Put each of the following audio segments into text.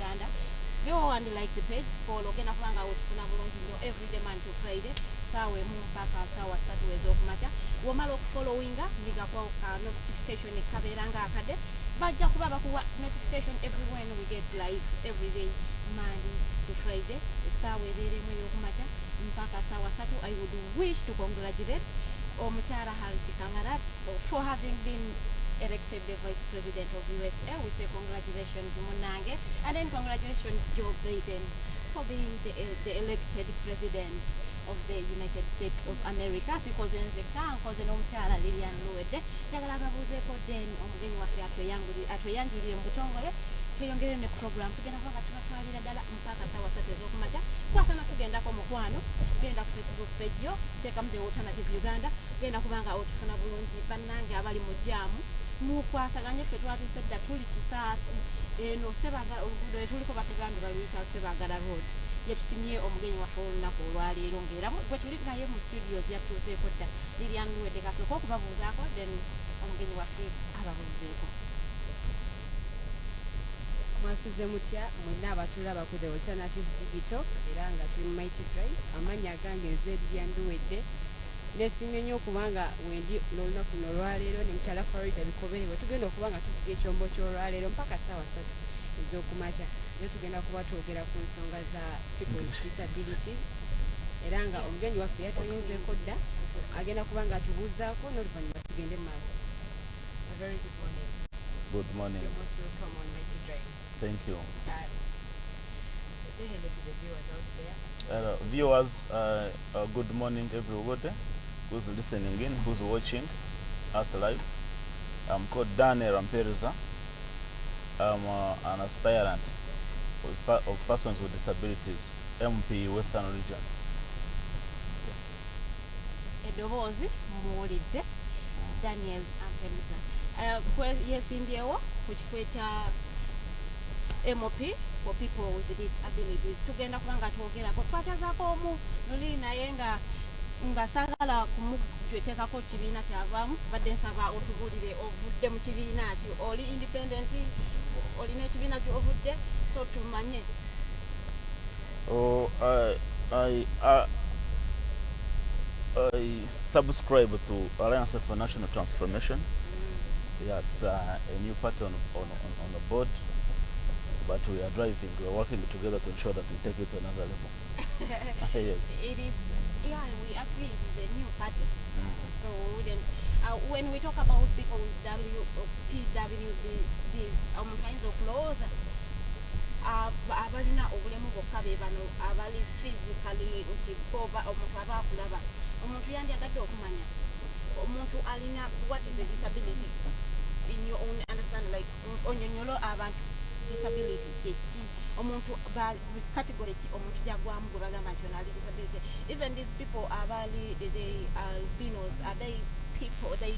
Uganda. Go and like the page, follow genda kubanga otufuna bulungi nnyo everyday man to Friday sawa emu mpaka sawa 3 ez'okumakya. Womala okufollowinga ndigako ka notification kabeeranga akade bajja kuba bakuwa notification every when we get live everyday Monday to Friday sawa ebeeremu ey'okumakya mpaka sawa 3. I would wish to congratulate Omukyala Harris Kamara for having been elected the Vice President of USA. We say congratulations Munange, and then congratulations Joe Biden for being the elected President of the United States of America. Sikoze nze kankoze n'omukyala Lilian Luwedde njagala babuuzeeko then omugenyi waffe atweyanjulire mu butongole tweyongere ne program tugenda kuba tubatwalira ddala mpaka sawa 3 ez'okumakya. Kwatana tugendako mukwano genda ku Facebook page yo teekamu the Alternative Uganda genda kubanga otufuna bulungi bannange abali mu jaamu mukwasaganye ffe twatuuse dda tuli kisaasi eno Sebagala oluguudo etuliko batugambye baluyita Sebagala road yetutimye omugenyi waffe olunaku olwaleero ng'era bwe tuli naye mu studios yatuuseeko dda Lilian Luwedde kasooka okubabuuzaako then omugenyi waffe ababuuzeeko. Mwasuze mutya mwenna abatulaba ku the Alternative Digital era nga tuli Mighty Drive. Amannya gange nze Lilian Luwedde. Nesimye nnyo okubanga wendi n'olunaku luno olwaleero ne mukyala Farida Bikobere bwe tugenda okuba nga tuvuga ekyombo ky'olwaleero mpaka ssaawa 3 ez'okumakya. Naye tugenda kuba twogera ku nsonga za people with disabilities era nga omugenyi waffe yatuyinzeeko dda agenda kuba nga atubuuzaako n'oluvannyuma tugende mu maaso. A very good morning. Good morning. You're most welcome on Mighty Drive. Thank you. Say hello to the viewers out there. Viewers, good morning everybody who's listening in, who's watching us live. I'm called Daniel AMPEREZA. I'm an aspirant of persons with disabilities, MP Western Region. Eddoboozi muwulidde Daniel AMPEREZA yesimbyewo ku kifo ekya MOP for people with disabilities. Tugenda kubanga twogerako twatazaako omu luli naye nga saagala kumugweteekako kibiina kyavaamu badde nsaba otubuulire ovudde mu kibiina ki oli independent olina ekibiina gy'ovudde so tumanye. I subscribe to Alliance for National Transformation. Yeah, it's a new party on the board, but we are driving. We are working together to ensure that we take it to another level. Yes. It is. Yeah, we agree. It is a new party. So we wouldn't. When we talk about people with PWDs, kinds of laws, abalina obulemu bokka be bano abali physically nkiboba omuntu aba akulaba omuntu yandyagadde okumanya omuntu alina what is a disability in your own understand like onyonyolo abantu disability kyeki omuntu category ki omuntu jagwamu gwe bagamba nti onali disability. Even these people abali they are albinos, are they people do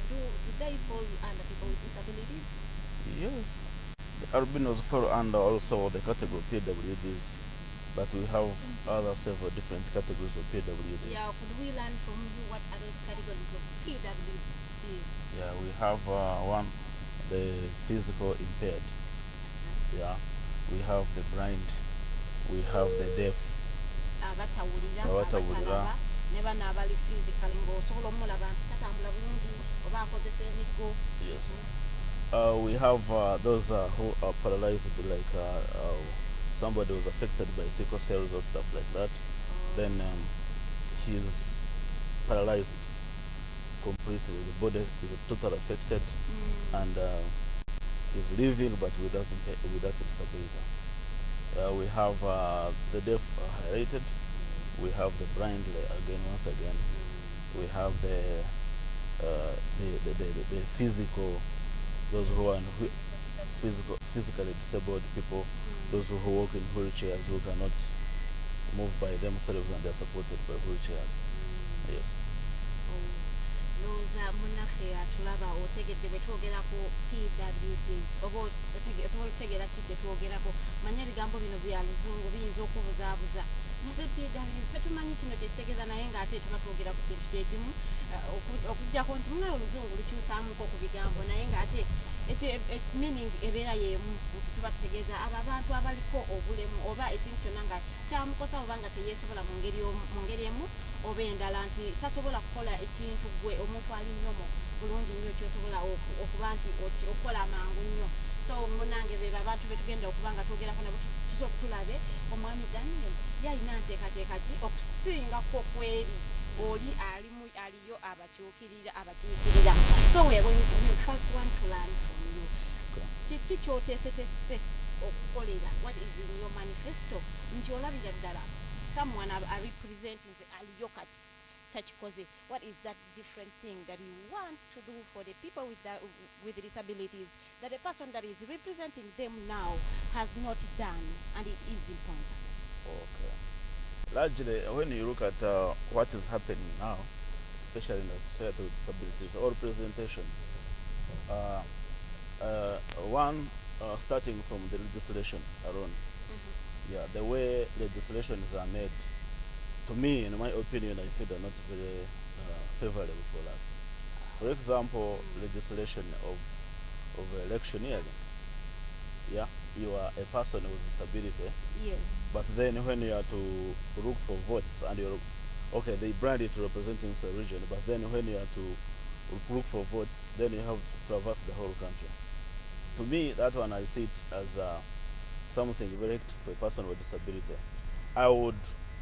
they fall under people with disabilities? Yes. The albinos fall under also the category of PWDs, but we have other several different categories of PWDs. Yeah, could we learn from you what are those categories of PWDs? Yeah, we have one, the physical impaired. Yeah, we have the blind, we have the deaf. Abatawulira neba nabali physically ng'osobola omulaba nti tatambula bulungi oba akozesa emiggo. Yes. We have those who are paralyzed, like somebody was affected by sickle cells or stuff like that. Then he's paralyzed completely. The body is totally affected, and he's living but without disability. We have the deaf highlighted. We have the blind once again. We have the physical. Those who are physically disabled people, those who walk in wheelchairs, who cannot move by themselves and they are supported by wheelchairs. Yes. Noza munaffe atulaba otegedde bwe twogerako PWDs oba osobola okutegeera ki kye twogerako manya ebigambo bino bya luzungu biyinza okubuzaabuza naye PWDs fe tumanyi kino kye kitegeeza naye ng'ate tuba twogera ku kintu kyekimu okuggyako nti munaye oluzungu lukyusaamuko ku bigambo naye ng'ate meaning ebeera yemu nti tuba tutegeeza abo abantu abaliko obulemu oba ekintu kyonna nga kyamukosa oba nga teyeesobola mu ngeri emu oba endala nti tasobola kukola ekintu gwe omuntu ali nyomo bulungi nnyo kyosobola okuba nti okola mangu nnyo. So munange beba abantu betugenda okuba nga twogerako nabo tusooka tulabe omwami Daniel yalina nteekateeka ki okusingako kweri oli aliyo abakiikirira. So we first want to learn from you. Kiki kyoteesetese okukolera? What is in your manifesto? Nti olabira ddala someone are representing aliyo kati takikoze. What is that different thing that you want to do for the people with disabilities that the person that is representing them now has not done, and it is important? Okay. Largely, when you look at what is happening now, especially in the society with disabilities or representation, starting from the legislation alone, yeah, the way legislations are made, to me, in my opinion, I feel they're not very favorable for us. For example, legislation of electioneering. Yeah, you are a person with disability. Yes. But then when you are to look for votes and you're okay, they brand it representing for a region, but then when you are to look for votes, then you have to traverse the whole country. To me, that one I see it as something very hectic for a person with disability. I would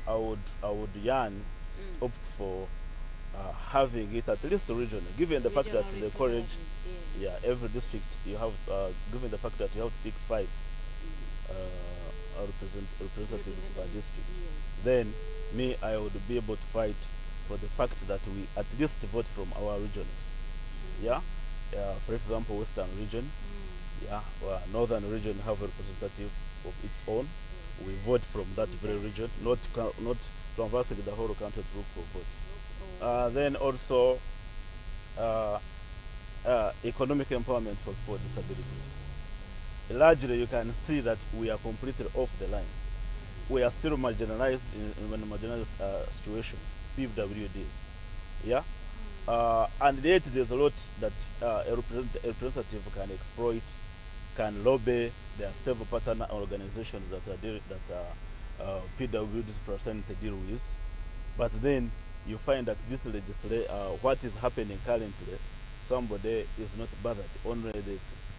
opt for having it at least regional, given the fact that the college, yeah, every district you have, given the fact that you have to pick 5 representatives per district, then me, I would be able to fight for the fact that we at least vote from our regions. Yeah, for example, Western region, yeah, Northern region have a representative of its own. We vote from that very region, not traversing the whole country to look for votes. Then also economic empowerment for people with disabilities. Largely, you can see that we are completely off the line. We are still marginalized in a marginalized situation, PWDs. Yeah? And yet there's a lot that a representative can exploit, can lobby. There are several partner organizations that PWDs present to deal with. But then you find that this what is happening currently, somebody is not bothered.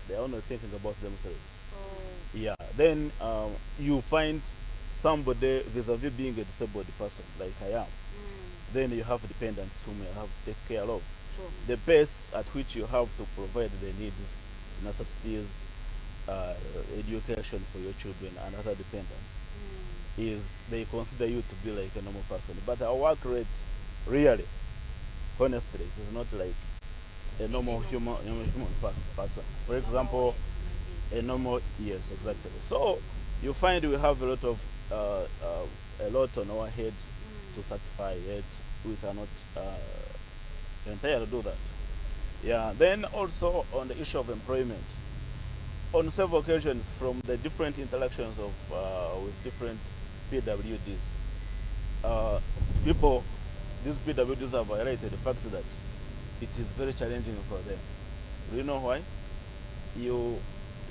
They're only thinking about themselves. Yeah. Then you find somebody vis-a-vis being a disabled person, like I am. Then you have dependents whom you have to take care of. The pace at which you have to provide the needs, necessities, education for your children and other dependents is they consider you to be like a normal person. But our work rate, really, honestly, it is not like a normal human person. For example, a normal, yes, exactly. So you find we have a lot on our head to satisfy, yet we cannot entirely do that. Yeah. Then also on the issue of employment, on several occasions from the different interactions of with different PWDs, these PWDs have highlighted the fact that it is very challenging for them. Do you know why?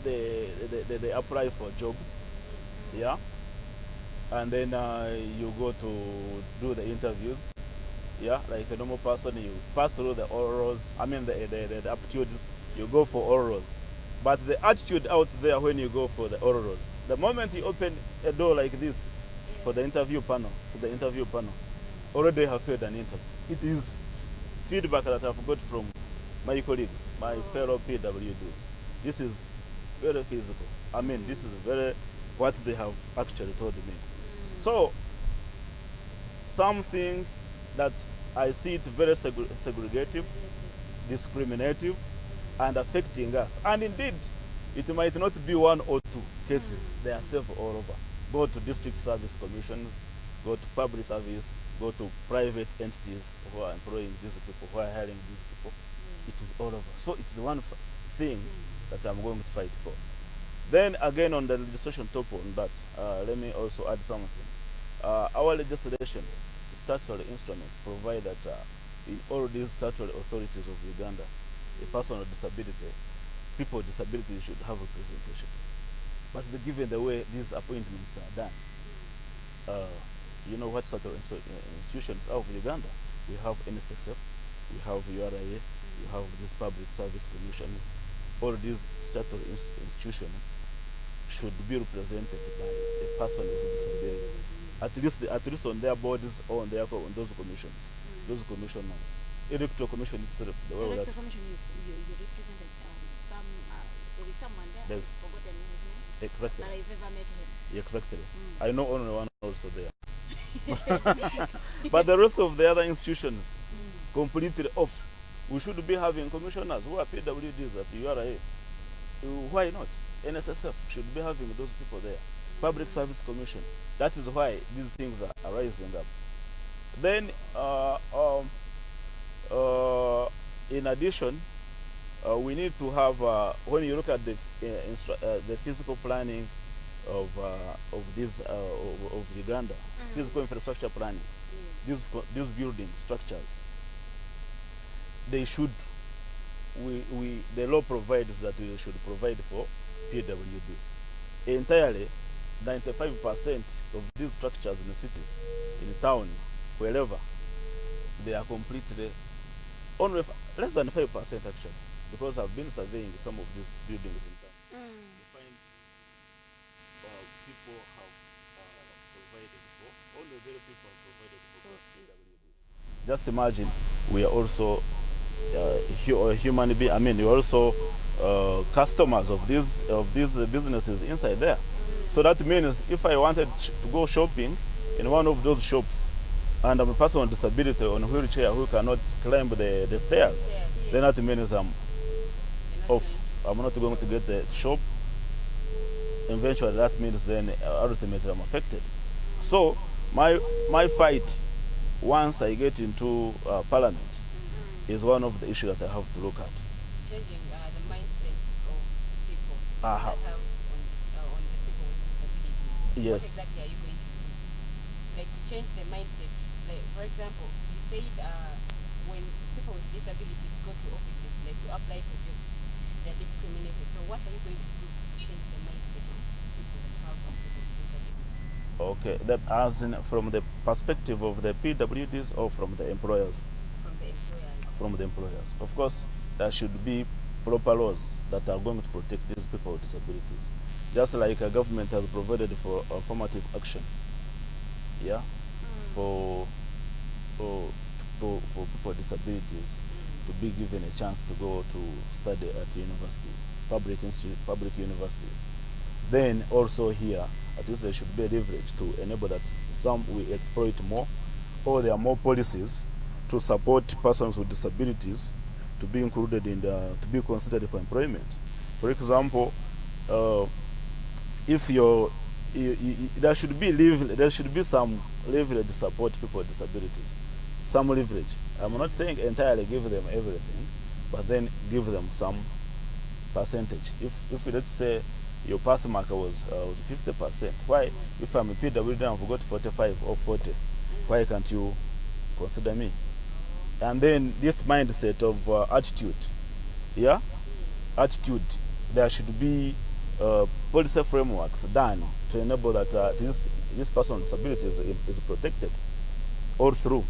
They apply for jobs, yeah, and then you go to do the interviews, yeah, like a normal person. You pass through the orals, the aptitudes, you go for orals. But the attitude out there when you go for the orals, the moment you open a door like this for the interview panel, already have failed an interview. It is feedback that I've got from my colleagues, my fellow PWDs. This is very physical. This is very what they have actually told me. So, something that I see it very segregative, discriminative, and affecting us. And indeed, it might not be 1 or 2 cases. There are several all over. Go to district service commissions, go to public service, go to private entities who are employing these people, who are hiring these people. It is all over. So it's the one thing that I'm going to fight for. Then again on the legislation top on that, let me also add something. Our legislation, statutory instruments provide that in all these statutory authorities of Uganda, a person with disability people with disabilities should have representation. But given the way these appointments are done, you know what sort of institutions out of Uganda? We have NSSF, we have URA, we have these public service commissions. All these statutory institutions should be represented by a person with a disability. At least on their bodies or on those commissions, those commissioners. Electoral commission itself, the way that commission you represented with someone there. There's- I've forgotten his name. exactly, But I've ever met him. exactly. I know only one also there. But the rest of the other institutions completely off. We should be having commissioners who are PWDs at URA. Why not? NSSF should be having those people there. Public Service Commission. That is why these things are rising up. Then, in addition, we need to have, when you look at the physical planning of Uganda, physical infrastructure planning, these building structures, they should, the law provides that we should provide for PWDs. Entirely, 95% of these structures in the cities, in the towns, wherever, they are completely, only less than 5% actually, because I've been surveying some of these buildings in town. You find people have provided for, only very people have provided for PWDs. Just imagine, we are also human being. I mean, you're also customers of these businesses inside there. So that means if I wanted to go shopping in one of those shops, and I'm a person with disability on a wheelchair who cannot climb the stairs, then that means I'm off. I'm not going to get the shop. Eventually, that means then ultimately I'm affected. So my fight, once I get into Parliament, is one of the issues that I have to look at. Changing the mindset of people that Aha. have on the people with disabilities. Yes. What exactly are you going to do? Like to change the mindset. Like for example, you said when people with disabilities go to offices, like to apply for jobs, they're discriminated. So what are you going to do to change the mindset of people that have people with disabilities? Okay, that as in from the perspective of the PWDs or from the employers? From the employers. From the employers. Of course, there should be proper laws that are going to protect these people with disabilities. Just like a government has provided for affirmative action, yeah, for people with disabilities to be given a chance to go to study at universities, public universities. Then also here, at least there should be a leverage to enable that some we exploit more, or there are more policies to support persons with disabilities to be included in to be considered for employment. For example, if there should be some leverage to support people with disabilities, some leverage. I'm not saying entirely give them everything, but then give them some percentage. If let's say your pass marker was 50%, why, if I'm a PWD and I've got 45 or 40, why can't you consider me? And then this mindset of attitude, yeah, attitude. There should be policy frameworks done to enable that this person with disabilities is protected all through,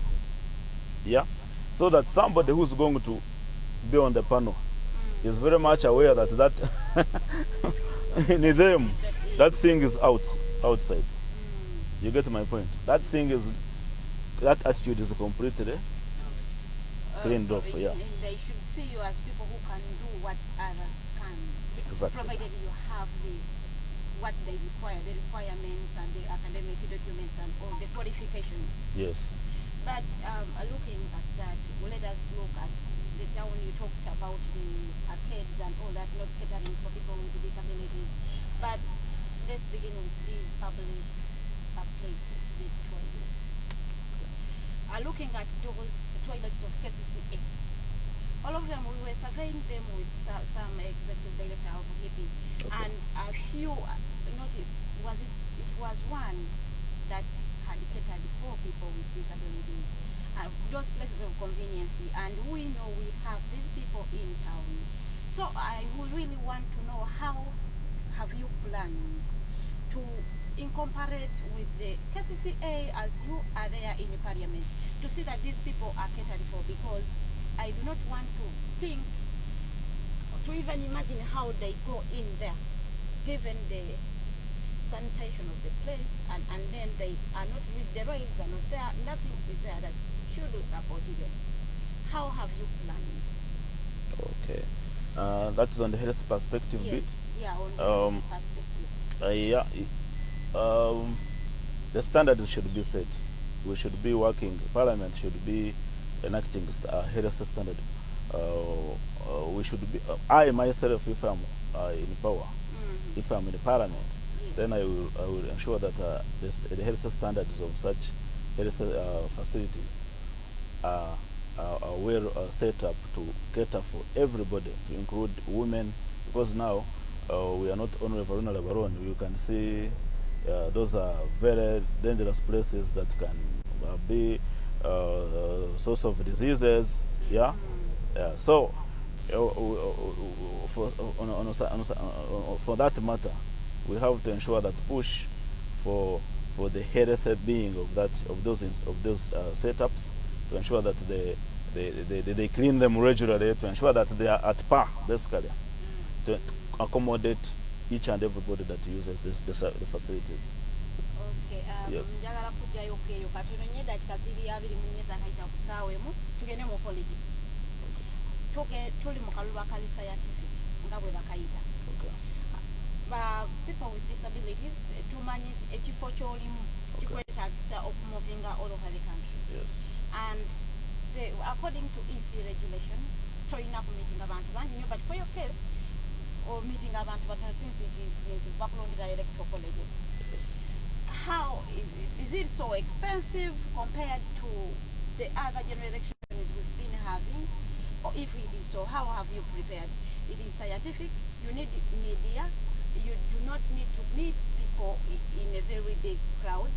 yeah, so that somebody who's going to be on the panel is very much aware that in his aim, that thing is outside. You get my point? That attitude is completely cleaned So off, yeah. They should see you as people who can do what others can, Exactly. provided you have what they require, the requirements and the academic documents and all the qualifications. Yes. But looking at that, let us look at the town. You talked about the arcades and all that, not catering for people with disabilities. But let's begin with these public places, the toilets. Looking at those toilets of KCCA, all of them, we were surveying them with some executive director of HIPI, and a few, it was one that had catered for people with disabilities. Those places of convenience, and we know we have these people in town. So I would really want to know, how have you planned to incorporate with the KCCA as you are there in the parliament to see that these people are catered for? Because I do not want to think, to even imagine how they go in there, given the sanitation of the place, and then they are not, the roads are not there, nothing is there that should support them. How have you planned? Okay. That is on the health perspective bit. Yeah, on the perspective. The standards should be set. We should be working, Parliament should be enacting a health standard. We should be, I myself, if I'm in power, if I'm in the Parliament, then I will ensure that the health standards of such health facilities are well set up to cater for everybody, to include women, because now we are not only vulnerable alone. You can see those are very dangerous places that can be source of diseases. Yeah. So for that matter, we have to ensure that push for the health being of those setups, to ensure that they clean them regularly, to ensure that they are at par, basically, to accommodate each and everybody that uses the facilities. Okay. Yes. Njagala kujjayo keyo katono nnyo dakika ziri abiri mu nnyeza kayita kusaawemu tugende mu politics. Tuli mu kalulu akali scientific nga bwe bakayita. People with disabilities tumanyi ekifo ky'olimu kikwetaagisa okumuvinga all over the country. Yes. And according to EC regulations, tolina kumeeting abantu bangi nnyo, but for your case, or meeting abantu batono since it is bakulondera electoral colleges. Yes. How is it so expensive compared to the other generations we've been having? Or if it is so, how have you prepared? It is scientific, you need media, you do not need to meet people in a very big crowd.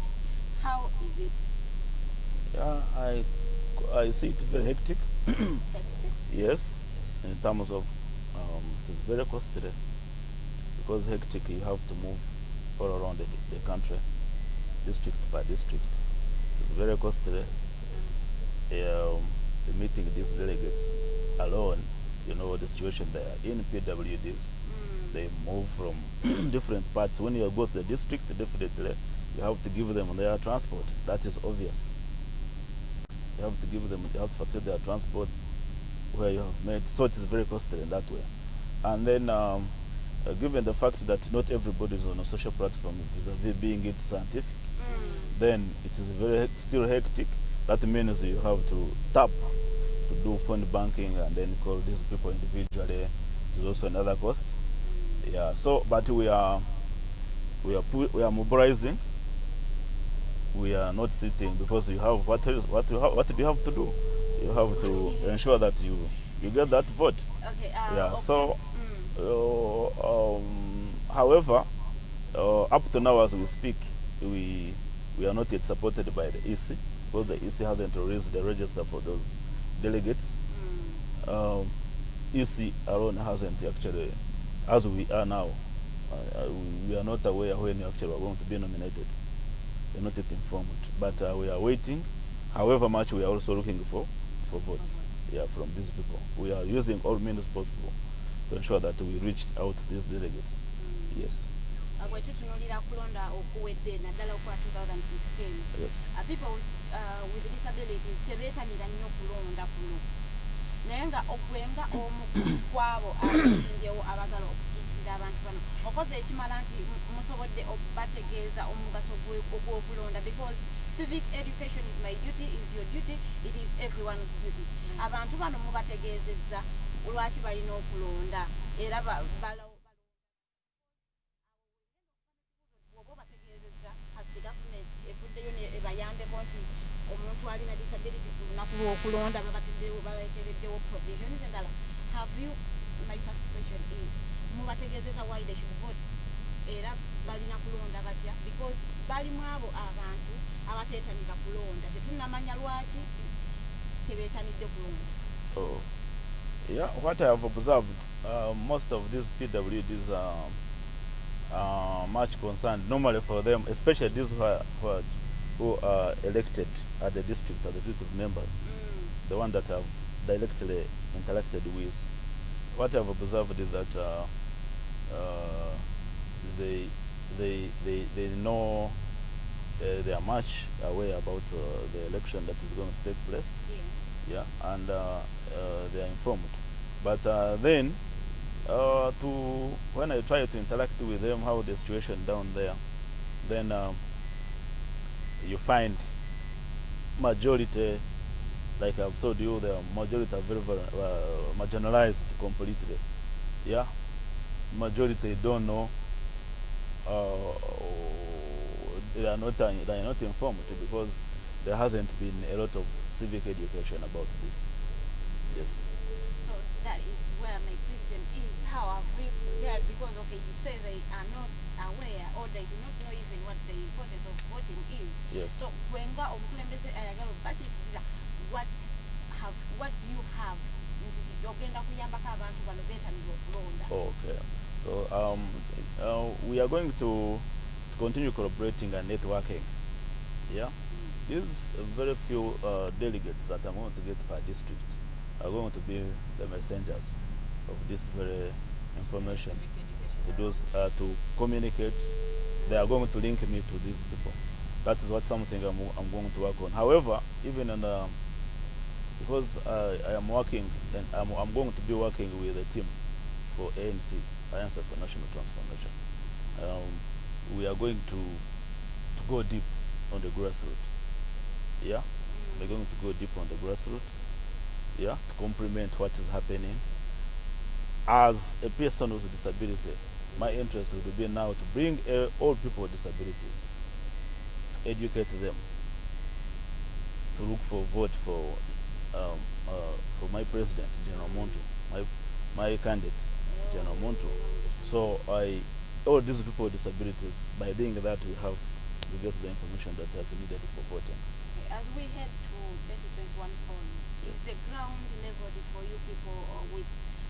How is it? Yeah, I see it very hectic. Hectic? Yes, in terms of it is very costly, because hectic, you have to move all around the country, district by district. It is very costly. Meeting these delegates alone, you know the situation there in PWDs. They move from different parts. When you go to the district, definitely you have to give them their transport. That is obvious. You have to give them, you have to facilitate their transport where you have made. So it is very costly in that way. And then given the fact that not everybody is on a social platform vis-a-vis being it scientific, then it is still hectic. That means you have to tap to do phone banking and then call these people individually. It is also another cost. Yeah. So, but we are mobilizing. We are not sitting, because you have what do you have to do? You have to ensure that you get that vote. Okay. Yeah. Okay. So, however, up to now as we speak, we are not yet supported by the EC, because the EC hasn't released the register for those delegates. EC alone hasn't actually, as we are now, we are not aware when you actually are going to be nominated. We are not yet informed, but we are waiting. However much, we are also looking for votes. Yeah, from these people. We are using all means possible to ensure that we reached out these delegates. Yes. Tutunulira kulonda okuwedde naddala okwa 2016. Yes. People with disabilities tebeetanira nnyo kulonda kuno, naye nga okwenga omu kwabo abasingewo abagala okukiikirira abantu bano okoze ekimala nti musobodde okubategeeza omugaso gw'okulonda, because civic education is my duty, is your duty, it is everyone's duty. Abantu bano mubategeezezza lwaki balina okulonda, era as the government evuddeyo ebayambeko nti omuntu alina disability ku lunaku lw'okulonda babateereddewo provisions endala. Have you, my first question is, mubategeezeza why they should vote, era balina kulonda batya, because balimu abo abantu abateetanira kulonda, tetunnamanya lwaki tebeetanidde kulonda. Yeah, what I have observed, most of these PWDs are much concerned. Normally for them, especially these who are elected at the district, at the district members, the one that have directly interacted with. What I've observed is that they know they are much aware about the election that is going to take place. Yes. Yeah, and they are informed. But then, when I try to interact with them, how the situation down there, then you find majority, like I've told you, the majority are very marginalized completely. Yeah, majority don't know. They are not informed because there hasn't been a lot of civic education about this. Yes. So that is where my question is, how have we prepared? Because okay, you say they are not aware or they do not know even what the importance of voting is. Yes. So when what do you have nti ogenda kuyambako abantu bano beetanira okulonda? Okay. So we are going to continue collaborating and networking. Yeah. These very few delegates that I'm going to get per district are going to be the messengers of this very information to those to communicate. They are going to link me to these people. That is what something I'm going to work on. However, even in because I am working and I'm going to be working with a team for ANT, Alliance for National Transformation. We are going to go deep on the grassroots. Yeah, we're going to go deep on the grassroots. Yeah, to complement what is happening. As a person with a disability, my interest will be now to bring all people with disabilities, to educate them, to look for vote for my president, General Monto, my candidate, General Monto. So all these people with disabilities, by doing that, we get the information that is needed for voting. Okay, as we head to 2021 polls, is the ground level for you people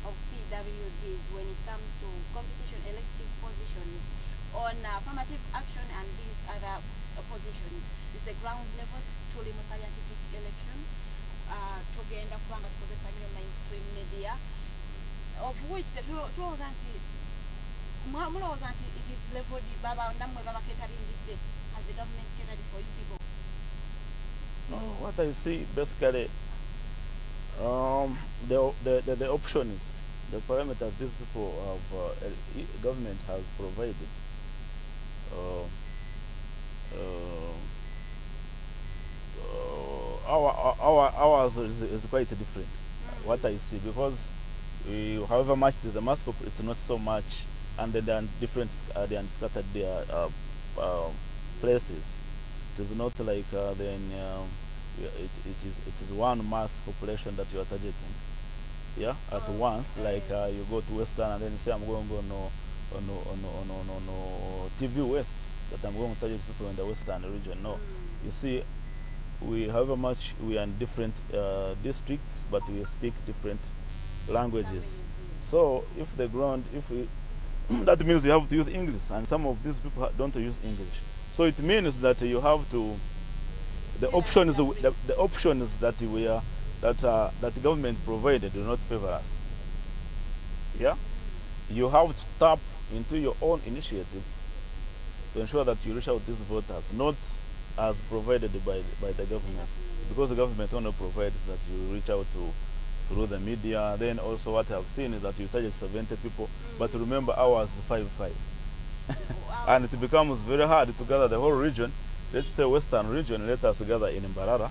of PWDs when it comes to competition elective positions on affirmative action and these other positions? Is the ground level truly more scientific election? Tugenda kubanga tukozesa nnyo mainstream media of which tulowooza nti mulowooza nti it is leveled nammwe baba cateringidde as the government catering for you people? No, what I see basically, the options, the parameters these people have, government has provided. Ours is quite different. What I see, because however much it is a mass, it's not so much, and then they are different. They are scattered their places. It is not like it is one mass population that you are targeting. Yeah, at once, like you go to Western and then you say I'm going to go no TV West, that I'm going to target people in the Western region. No, you see, however much we are in different districts, but we speak different languages. So if that means you have to use English, and some of these people don't use English. So it means that you have to, the options that the government provided do not favor us. Yeah, you have to tap into your own initiatives to ensure that you reach out to these voters, not as provided by the government, because the government only provides that you reach out to through the media. Then also what I've seen is that you target 70 people, but remember ours is 5-5. And it becomes very hard to gather the whole region. Let's say Western region, let us gather in Mbarara.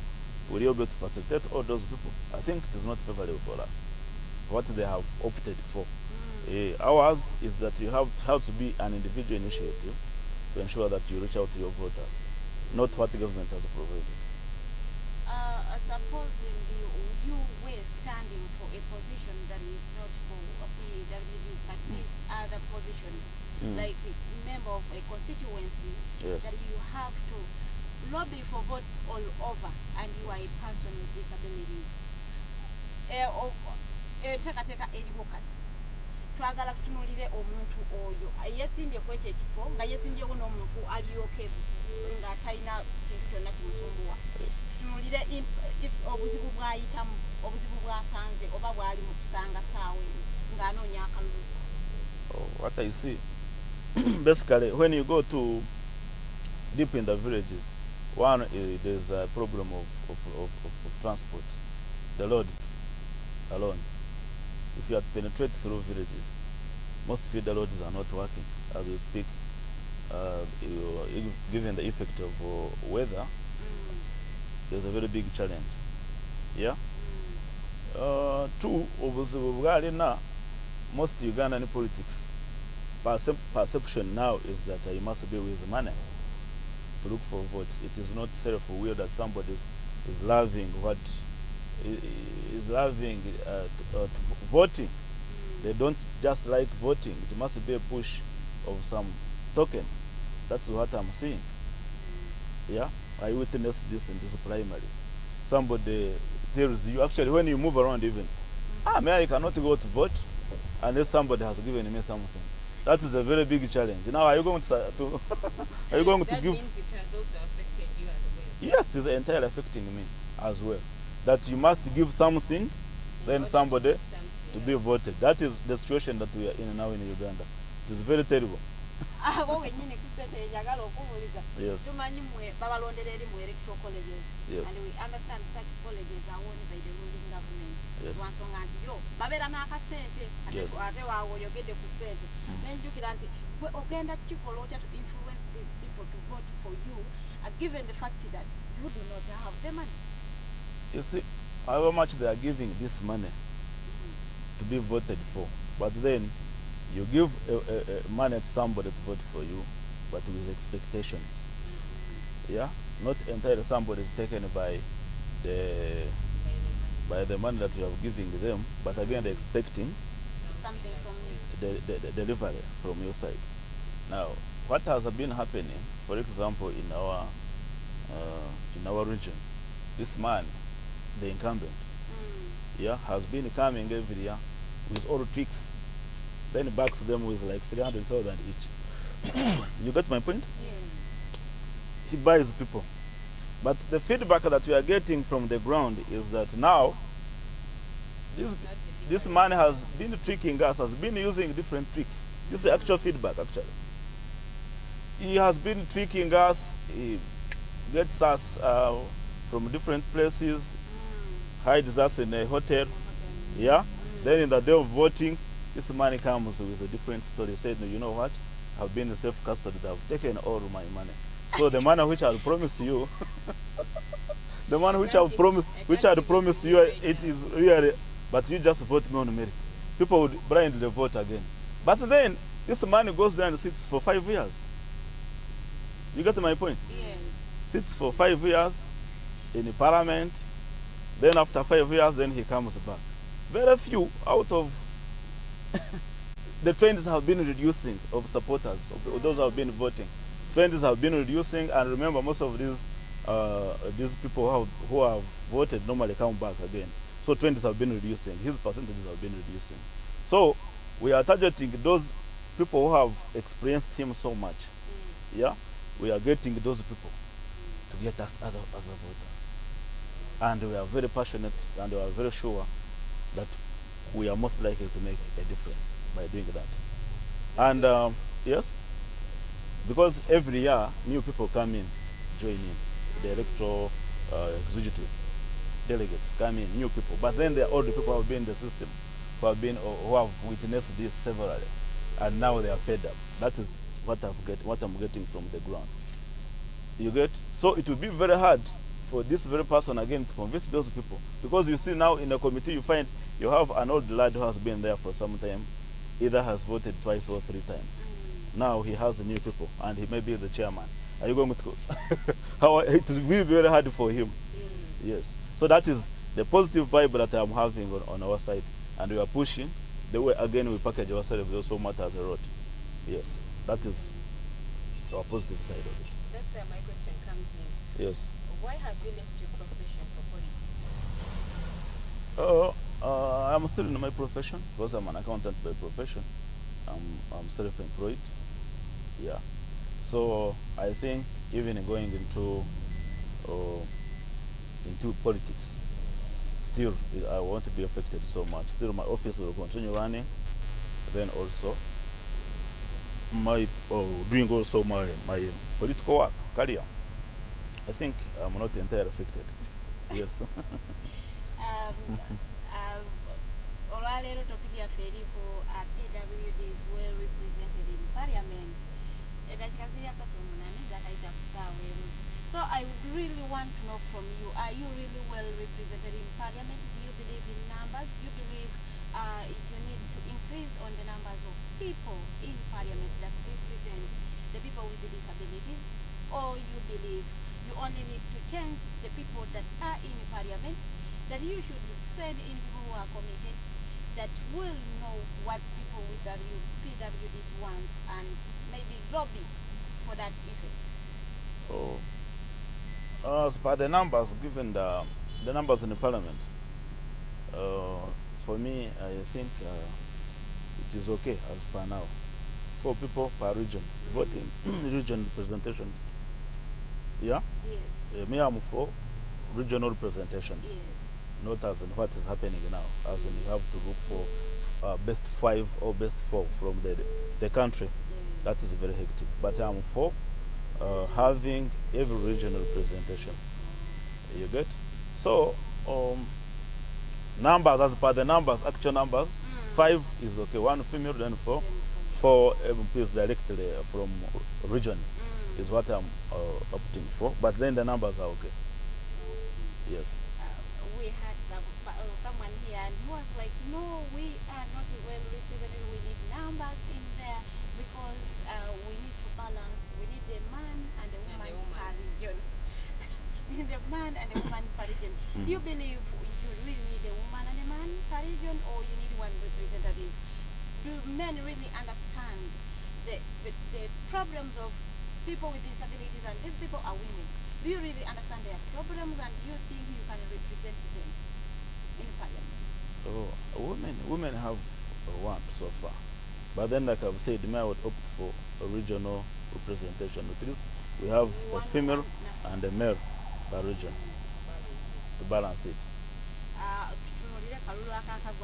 Will you be able to facilitate all those people? I think it is not favorable for us, what they have opted for. Ours is that you have to be an individual initiative to ensure that you reach out to your voters, not what the government has provided. Supposing you were standing for a position that is not for PWDs, but these other positions, like a member of a constituency, Yes. that you have to lobby for votes all over, and you are a person with disabilities. enteekateeka eriwo kati twagala tutunulire omuntu oyo yesimbye kwekyo ekifo nga yesimbyewo n'omuntu alyoke nga talina kintu kyonna kimusumbuwa tutunulire obuzibu bw'ayitamu obuzibu bw'asanze oba bw'ali mu kusanga saawe ng'anoonya akalulu. What I see, basically, when you go to deep in the villages, one, there's a problem of transport, the roads alone. If you have to penetrate through villages, most feeder roads are not working as we speak. Given the effect of weather, there's a very big challenge. Yeah. Two, most Ugandan politics perception now is that you must be with money to look for votes. It is not self-will that somebody is loving what is loving voting. They don't just like voting. It must be a push of some token. That's what I'm seeing. Yeah, I witnessed this in these primaries. Somebody tells you, actually, when you move around, even, I cannot go to vote unless somebody has given me something. That is a very big challenge. Now, are you going to are you going to give? That means it has also affected you as well. Yes, it is entirely affecting me as well. That you must give something, then somebody to be voted. That is the situation that we are in now in Uganda. It is very terrible. Yes. Tumanyi mwe babalondera eri mu electoral colleges. Yes. And we understand such colleges are owned by the ruling government. Yes. Lwansonga nti yo babeera n'akasente Yes. ate waawe oyogedde ku ssente nenjukira nti gwe ogenda kikola otya to influence these people to vote for you given the fact that you do not have the money. You see, however much they are giving this money to be voted for, but then you give money to somebody to vote for you, but with expectations. Yeah, not entirely somebody is taken by the money that you are giving them, but again they're expecting Something from you. the delivery from your side. Now, what has been happening, for example, in our region, this man, the incumbent, yeah, has been coming every year with all tricks, then backs them with like 300,000 each. You get my point? Yes. He buys people. But the feedback that we are getting from the ground is that now this man has been tricking us, has been using different tricks. This is the actual feedback, actually. He has been tricking us, he gets us from different places, hides us in a hotel, yeah? Then in the day of voting, this man comes with a different story. He said, no, you know what? I've been in self-custody, I've taken all my money. So the money which I promised you, the money which I promised you, it is really, but you just vote me on merit. People would blindly vote again. But then, this money goes there and sits for 5 years. You get my point? Yes. Sits for 5 years in the parliament, then after 5 years, then he comes back. Very few out of the trends have been reducing of supporters, of those who have been voting. Trends have been reducing, and remember, most of these people who have voted normally come back again. So trends have been reducing. His percentages have been reducing. So we are targeting those people who have experienced him so much. Yeah, we are getting those people to get us other voters, and we are very passionate, and we are very sure that we are most likely to make a difference by doing that. And yes, because every year new people come in, join in, the electoral executive delegates come in, new people. But then there are all the people who have been in the system, who have witnessed this severally, and now they are fed up. That is what I'm getting from the ground. You get? So it will be very hard for this very person again to convince those people, because you see now in the committee you find you have an old lad who has been there for some time, either has voted twice or 3 times. Now he has new people, and he may be the chairman. Are you going to go? It will be very hard for him. Yes. So that is the positive vibe that I'm having on our side, and we are pushing. The way again we package ourselves also matters a lot. Yes, that is our positive side of it. That's where my question comes in. Yes. Why have you left your profession for politics? I'm still in my profession because I'm an accountant by profession. I'm self-employed. Yeah. So I think even going into politics, still I won't be affected so much. Still my office will continue running. Then also my doing also my political work career. I think I'm not entirely affected. Yes. Olwaleero topic yaffe eriko PWDs well represented in parliament. Edakika ziri 38 zakayita ku ssaawa emu. So I would really want to know from you, are you really well represented in parliament? Do you believe in numbers? Do you believe you need to increase on the numbers of people in parliament that represent the people with the disabilities? Or you believe you only need to change the people that are in parliament, that you should send in people who are committed, that will know what people with PWDs want and maybe lobby for that effect? As per the numbers, given the numbers in the parliament, for me, I think it is okay as per now. 4 people per region voting, region representations. Yeah? Yes. Me, I'm for regional representations. Yes. Not as in what is happening now, as in you have to look for best 5 or best 4 from the country. That is very hectic. But I'm for having every regional representation. You get? So, numbers, as per the numbers, actual numbers, 5 is okay. 1 female, then 4 MPs directly from regions is what I'm opting for. But then the numbers are okay. Yes. We had someone here and he was like, no, we are not well represented. We need numbers in there because we need to balance. We need a man and a woman per region. We need a man and a woman per region. Do you believe you really need a woman and a man per region, or you need one representative? Do men really understand the problems of people with disabilities, and these people are women? Do you really understand their problems, and do you think you can represent them in parliament? Women have one so far. But then, like I've said, I would opt for a regional representation. At least we have a female and a male per region to balance it.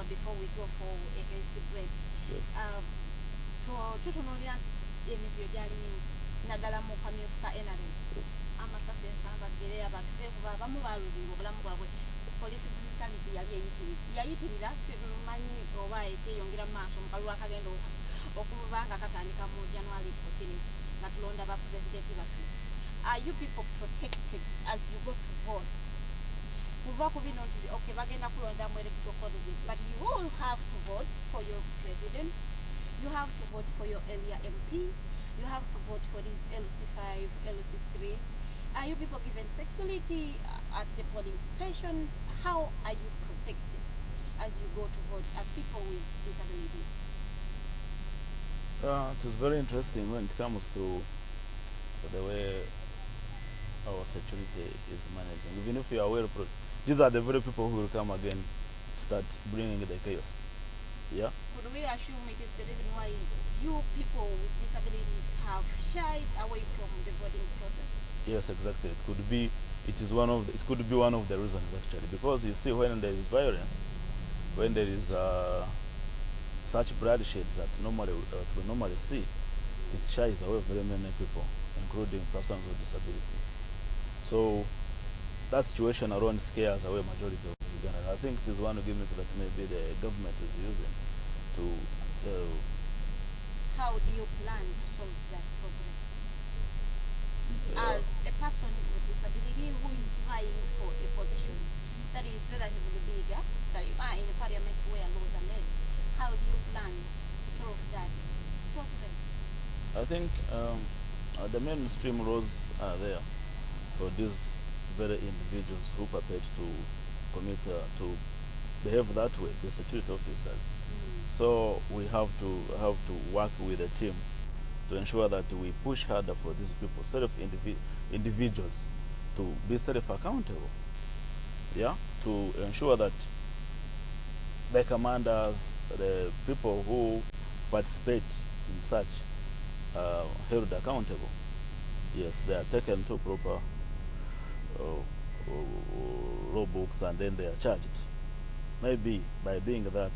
Before we go for against the break. Yes. Naddala mu kamyufu ka NRM. Yes. Amasasi ensamba ggere abakuba abamu baaluzinga obulamu bwabwe. Police brutality yayitirira simanyi oba ekyeyongera mu maaso mu kalulu akagenda okuba nga katandika mu January 14 nga tulonda ba president baffe. Are you people protected as you go to vote? Kuva ku bino nti okay bagenda kulonda mu electoral colleges, but you all have to vote for your president, you have to vote for your area MP, you have to vote for these LC5, LC3s. Are you people given security at the polling stations? How are you protected as you go to vote as people with disabilities? It is very interesting when it comes to the way our security is managing. Even if you are aware, these are the very people who will come again, start bringing the chaos. Yeah? Could we assume it is the reason why you people with disabilities have shied away from the voting process? Yes, exactly. It could be one of the reasons actually, because you see when there is violence, when there is such bloodshed that we normally see, it shies away very many people, including persons with disabilities. So that situation alone scares away majority of Uganda. I think it is one argument that maybe the government is using to. How do you plan to solve that problem? As a person with disability who is vying for a position that is relatively bigger, that you are in a parliament where laws are made, how do you plan to solve that problem? I think the mainstream laws are there for these very individuals who perpetrate to commit to behave that way, the security officers. So we have to work with a team to ensure that we push harder for these people, individuals, to be self-accountable. Yeah, to ensure that the commanders, the people who participate in such held accountable. Yes, they are taken to proper law books and then they are charged. Maybe by doing that,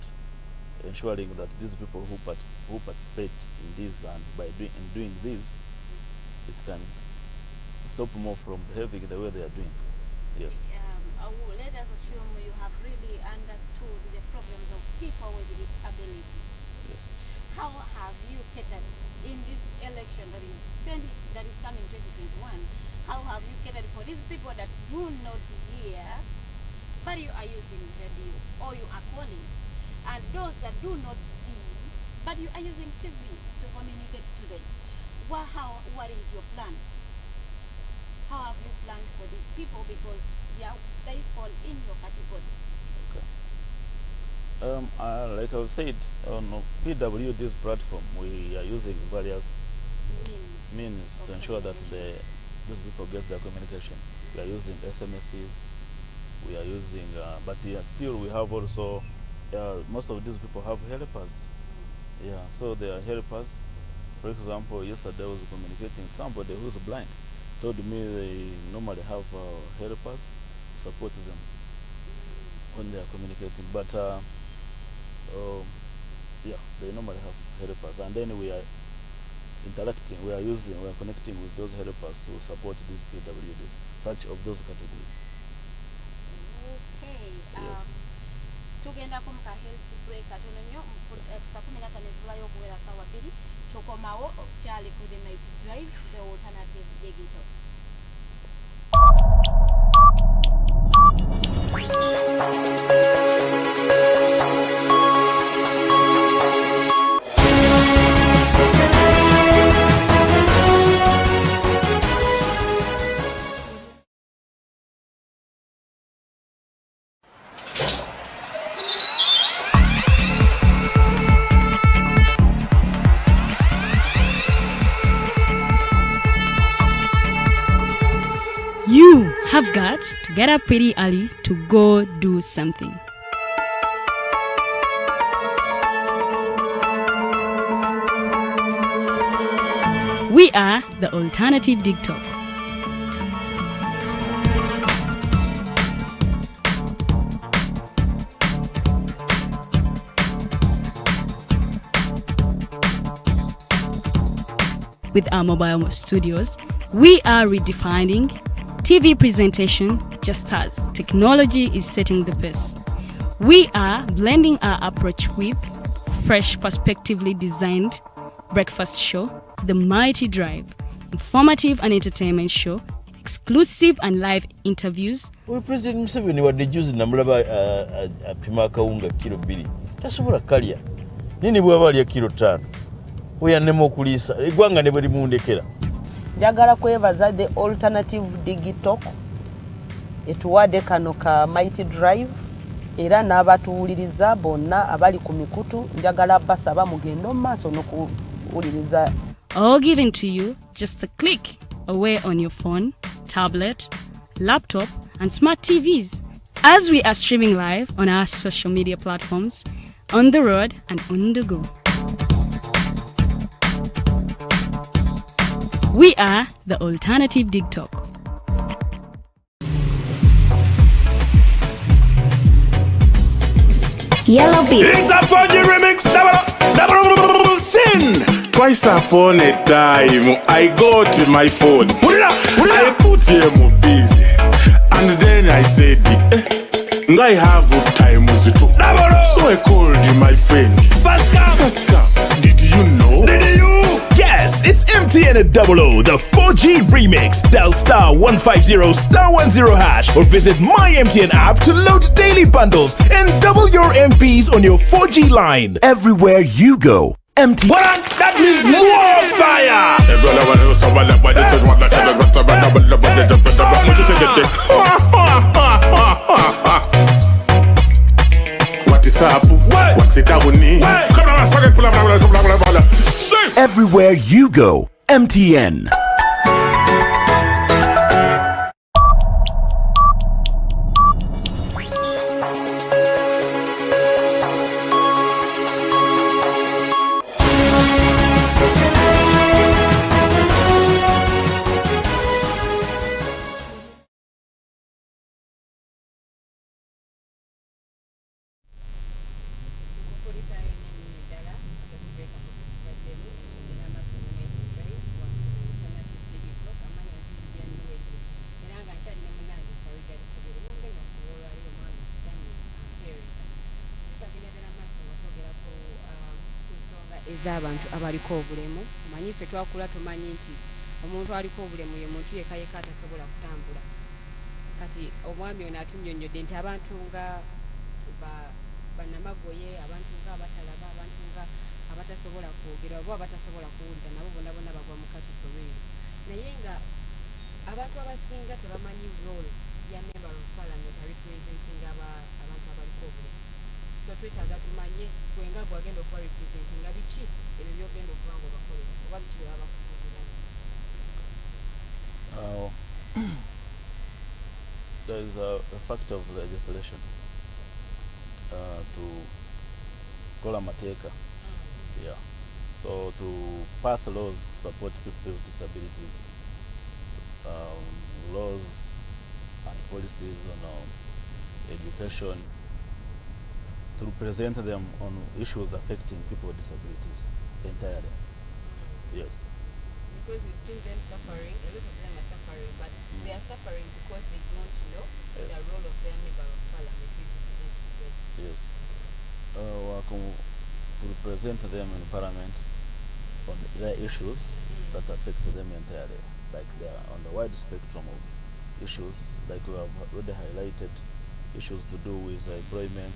ensuring that these people who participate in this and by doing this, it can stop more from behaving the way they are doing. Yes. Let us assume you have really understood the problems of people with disabilities. Yes. How have you catered in this election that is coming 2021? How have you catered for these people that do not hear, but you are using radio or you are calling, and those that do not see, but you are using TV to communicate to them? What is your plan? How have you planned for these people, because they fall in your category? Okay. Like I've said, on PWDs platform, we are using various means to ensure that these people get their communication. We are using SMSs, we are using, but still we have also, most of these people have helpers. Yeah, so they are helpers. For example, yesterday I was communicating with somebody who's blind. Told me they normally have helpers support them when they are communicating. But yeah, they normally have helpers, and then we are interacting. We are connecting with those helpers to support these PWDs, such of those categories. Okay. Yes. Tugenda kumka health break atono nnyo tukakumina tanesulayo okuwera sawa 2 tukomawo okukyali ku the night drive, the alternative digital. You have got to get up pretty early to go do something. We are the Alternative TikTok. With our mobile studios, we are redefining TV presentation just as technology is setting the pace. We are blending our approach with fresh, perspectively designed breakfast show, The Mighty Drive, informative and entertainment show, exclusive and live interviews. We President Museveni wadde juzi namulaba apima akawunga kilo 2 tasobola kalya nini bwaba alya kilo 5 oyannema okuliisa eggwanga ne bwe limundekera. Njagala kwebaza the Alternative Digital etuwadde kano ka Mighty Drive era n'abatuwuliriza bonna abali ku mikutu njagala basaba mugendo mu maaso n'okuwuliriza. All given to you just a click away on your phone, tablet, laptop and smart TVs as we are streaming live on our social media platforms, on the road and on the go. We are the Alternative TikTok. Yellow beat. It's a fudgy remix. Double sin. Twice upon a time, I got my phone. I put him busy, and then I said, I have time with it. So I called my friend. Fast come. Did you know? Did you? Yes, it's MTN at 00, the 4G remix. Dial *150*10# or visit my MTN app to load daily bundles and double your MBs on your 4G line. Everywhere you go, MTN. What? That means more fire! What is up? What's it down? Everywhere you go, MTN. z'abantu abaliko obulemu. Manyi ffe twakula tumanyi nti omuntu aliko obulemu ye muntu yekka yekka atasobola kutambula. Kati omwami ono atunnyonnyodde nti abantu nga bannamagoye, abantu nga abatalaba, abantu nga abatasobola kwogera oba abatasobola kuwulira nabo bonna bonna bagwa mu category eyo. Naye nga abantu abasinga tebamanyi role ya member of parliament representing abantu abaliko obulemu. So twetaaga tumanye gwenga gwagenda okuba representing nga biki ebyo byogenda okuba nga obakolera oba biki bye baba bakusuubiramu. There is a fact of legislation to call a mateka. Yeah. So to pass laws to support people with disabilities, laws and policies on education, to represent them on issues affecting people with disabilities entirely. Yes. Because we've seen them suffering, a lot of them are suffering, but they are suffering because they don't know the role of their member of parliament who is representing them. Yes. To represent them in parliament on their issues that affect them entirely, like they are on the wide spectrum of issues, like we have already highlighted, issues to do with employment,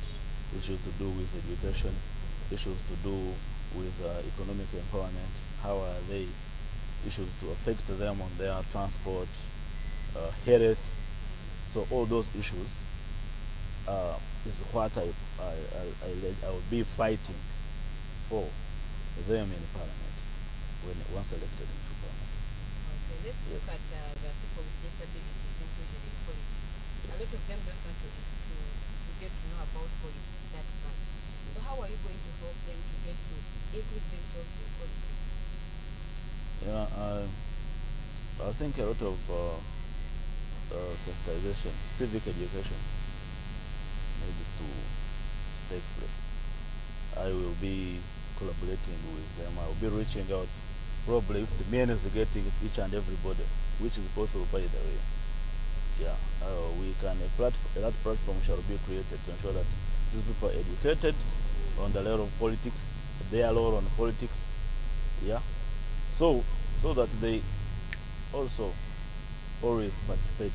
issues to do with education, issues to do with economic empowerment. How are they issues to affect them on their transport, health? So all those issues is what I will be fighting for them in parliament once elected into parliament. Okay, let's look at the people with disabilities inclusion in politics. Yes. A lot of them don't want to get to know about politics that much. So how are you going to help them to get to include themselves in politics? Yeah, I think a lot of sensitization, civic education needs to take place. I will be collaborating with them. I will be reaching out, probably if the men is getting it, each and everybody, which is possible by the way. Yeah, we can, that platform shall be created to ensure that these people are educated on the level of politics, their role on politics, yeah, so that they also always participate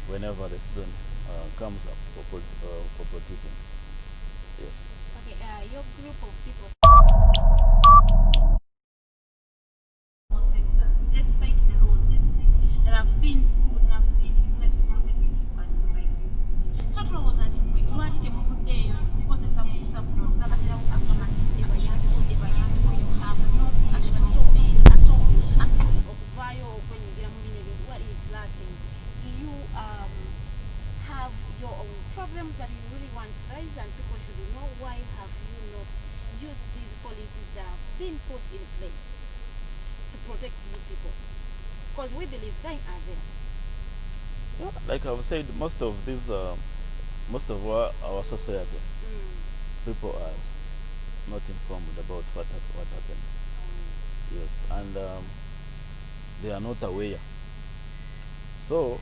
whenever the season comes up for politicking. Yes. Okay, your group of people. Sectors, despite the laws that have been placed to protect personal rights. So tulowooza nti mwe lwaki temuvuddeeyo kukozesa mu support nabaterawo affirmative ebayambo you have not actually been so active. Okuvaayo okwenyigira mu bino ebintu, what is lacking? Do you have your own problems that you really want to raise and people should know? Why have you not used these policies that have been put in place to protect you people? Because we believe they are there. Yeah, like I've said, most of our society, people are not informed about what happens. Yes, and they are not aware. So,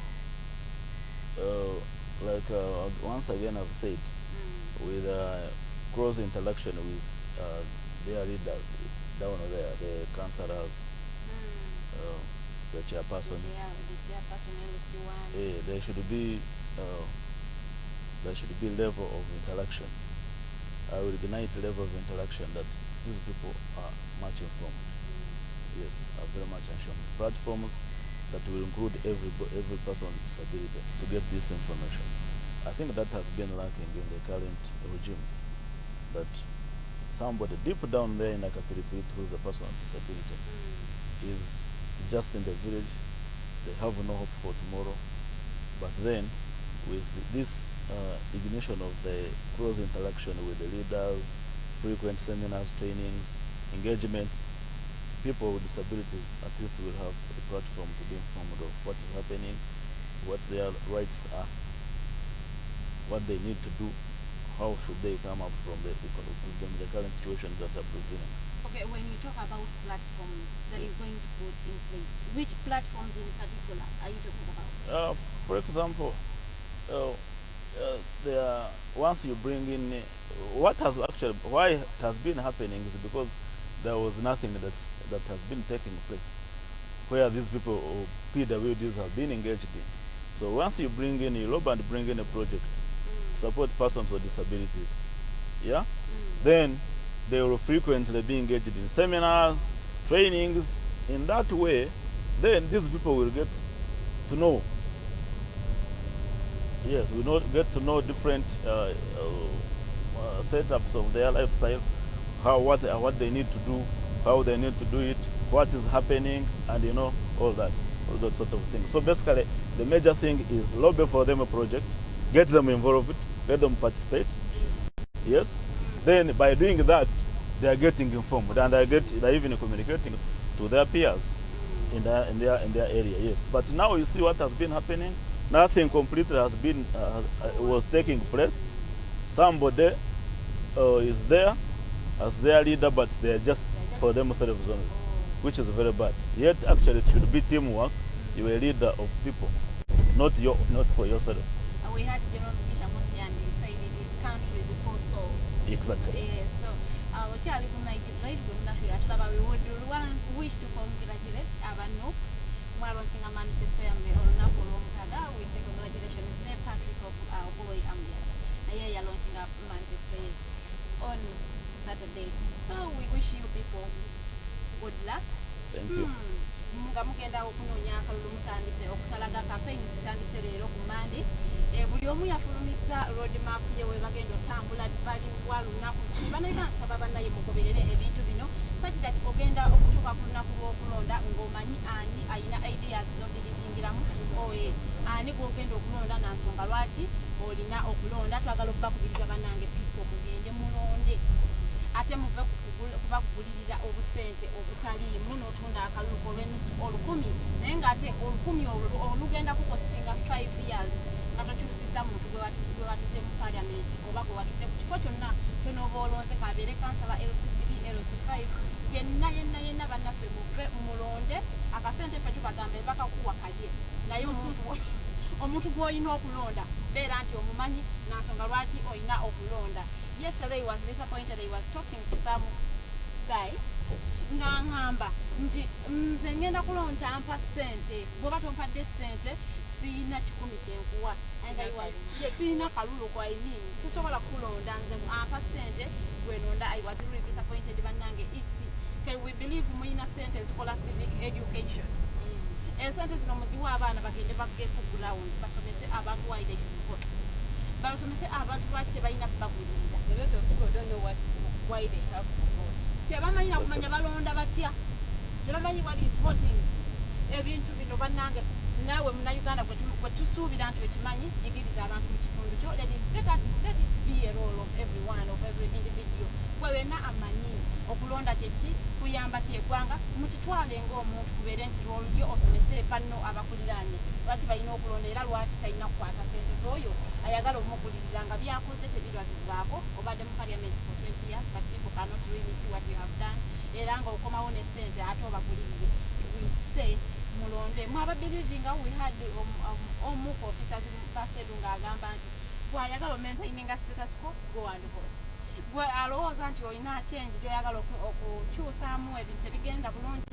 once again I've said, with close interaction with their leaders down there, the councillors, the chairpersons, there should be level of interaction. I will ignite level of interaction that these people are much informed. Yes, are very much informed. Platforms that will include every person with disability to get this information. I think that has been lacking in the current regimes. That somebody deep down there in Akapiripit who is a person with disability is just in the village, they have no hope for tomorrow. But then, with this ignition of the close interaction with the leaders, frequent seminars, trainings, engagements, people with disabilities at least will have a platform to be informed of what is happening, what their rights are, what they need to do, how should they come up from the current situation that are prevailing. Okay, when you talk about platforms that is going to put in place, which platforms in particular are you talking about? For example, once you bring in why it has been happening is because there was nothing that has been taking place where these people or PWDs have been engaged in. So once you bring in Iloba and bring in a project, support persons with disabilities, yeah, then they will frequently be engaged in seminars, trainings. In that way, then these people will get to know. Yes, we get to know different setups of their lifestyle, what they need to do, how they need to do it, what is happening, and all that sort of thing. So basically, the major thing is lobby for them a project, get them involved, let them participate. Yes. Then by doing that, they are getting informed, and they're even communicating to their peers in their area. Yes. But now you see what has been happening. Nothing completely has been was taking place. Somebody is there as their leader, but they're just for themselves only, which is very bad. Yet actually it should be teamwork. You're a leader of people, not for yourself. We had General Bishop and he said it is country before soul. Exactly. So Charlie United Right, we would wish to congratulate Avano while launching a manifesto with the congratulations Patrick of our boy Ambiat. You're launching a manifesto on Saturday. So we wish you people good luck. Thank you. Nga mugenda okunoonya akalulu mutandise okutalaga campaign zitandise leero ku Monday. Buli omu yafulumizza road map ye we bagenda otambula bali wa lunaku ki banayiga nsaba bannaye mugoberere ebintu bino such that ogenda okutuuka ku lunaku lw'okulonda ng'omanyi ani ayina ideas z'obirindingiramu ani gw'ogenda okulonda na nsonga lwaki olina okulonda. Twagala okubakubiriza bannange pipo mugende mulonde ate muve kubakugulirira obusente obutaliimu n'otunda akalulu olw'ennusu 1,000 naye ng'ate 1,000 olugenda kukostinga 5 years nga tokyusiza muntu gwe watudde mu paliamenti oba gwe watudde ku kifo kyonna kyonooba olonze kabeere kansala LCB LC5 yenna bannaffe muve mulonde akasente ffe tubagambe bakakuwa kalye naye omuntu gw'olina okulonda beera nti omumanyi nansonga lwaki olina okulonda. Yesterday was disappointed. I was talking to some guy ng'angamba nti nze ngenda kulonda ampa ssente bw'oba tompadde ssente siina 10 kyenkuwa and I was siina kalulu kwa sisobola kulonda nze ampa ssente gwenonda. I was really disappointed bannange isi we believe muyina ssente zikola civic education esente zino muziwa abaana bagende bagge ku ground basomese abantu why they should vote basomese abantu lwaki tebalina kubagulirira. A lot of people don't know why they have to vote. Tebamanyi kumanya balonda batya. Tebamanyi what is voting. Ebintu bino bannange naawe munnayuganda bwe tusuubira nti wekimanyi yigiriza abantu mu kitundu kyo. Let it be a role of everyone, of every individual. Gwe wenna amanyi okulonda kyeki kuyamba ki eggwanga mukitwale ng'omuntu kubeere nti lwolyo osomese banno abakuliraanye lwaki balina okulonda era lwaki talina kukwata sente z'oyo ayagala omugulirira nga byakoze tebirwabivaako obadde mu parliament for 20 years but people cannot really see what you have done era nga okomawo ne sente ate obagulirire. We say mulonde mwababirivinga we had omu ku officers basedu ng'agamba nti bw'ayagala omaintaininga status quo go and vote. Gwe alowooza nti olina change gyoyagala okukyusaamu ebintu tebigenda bulungi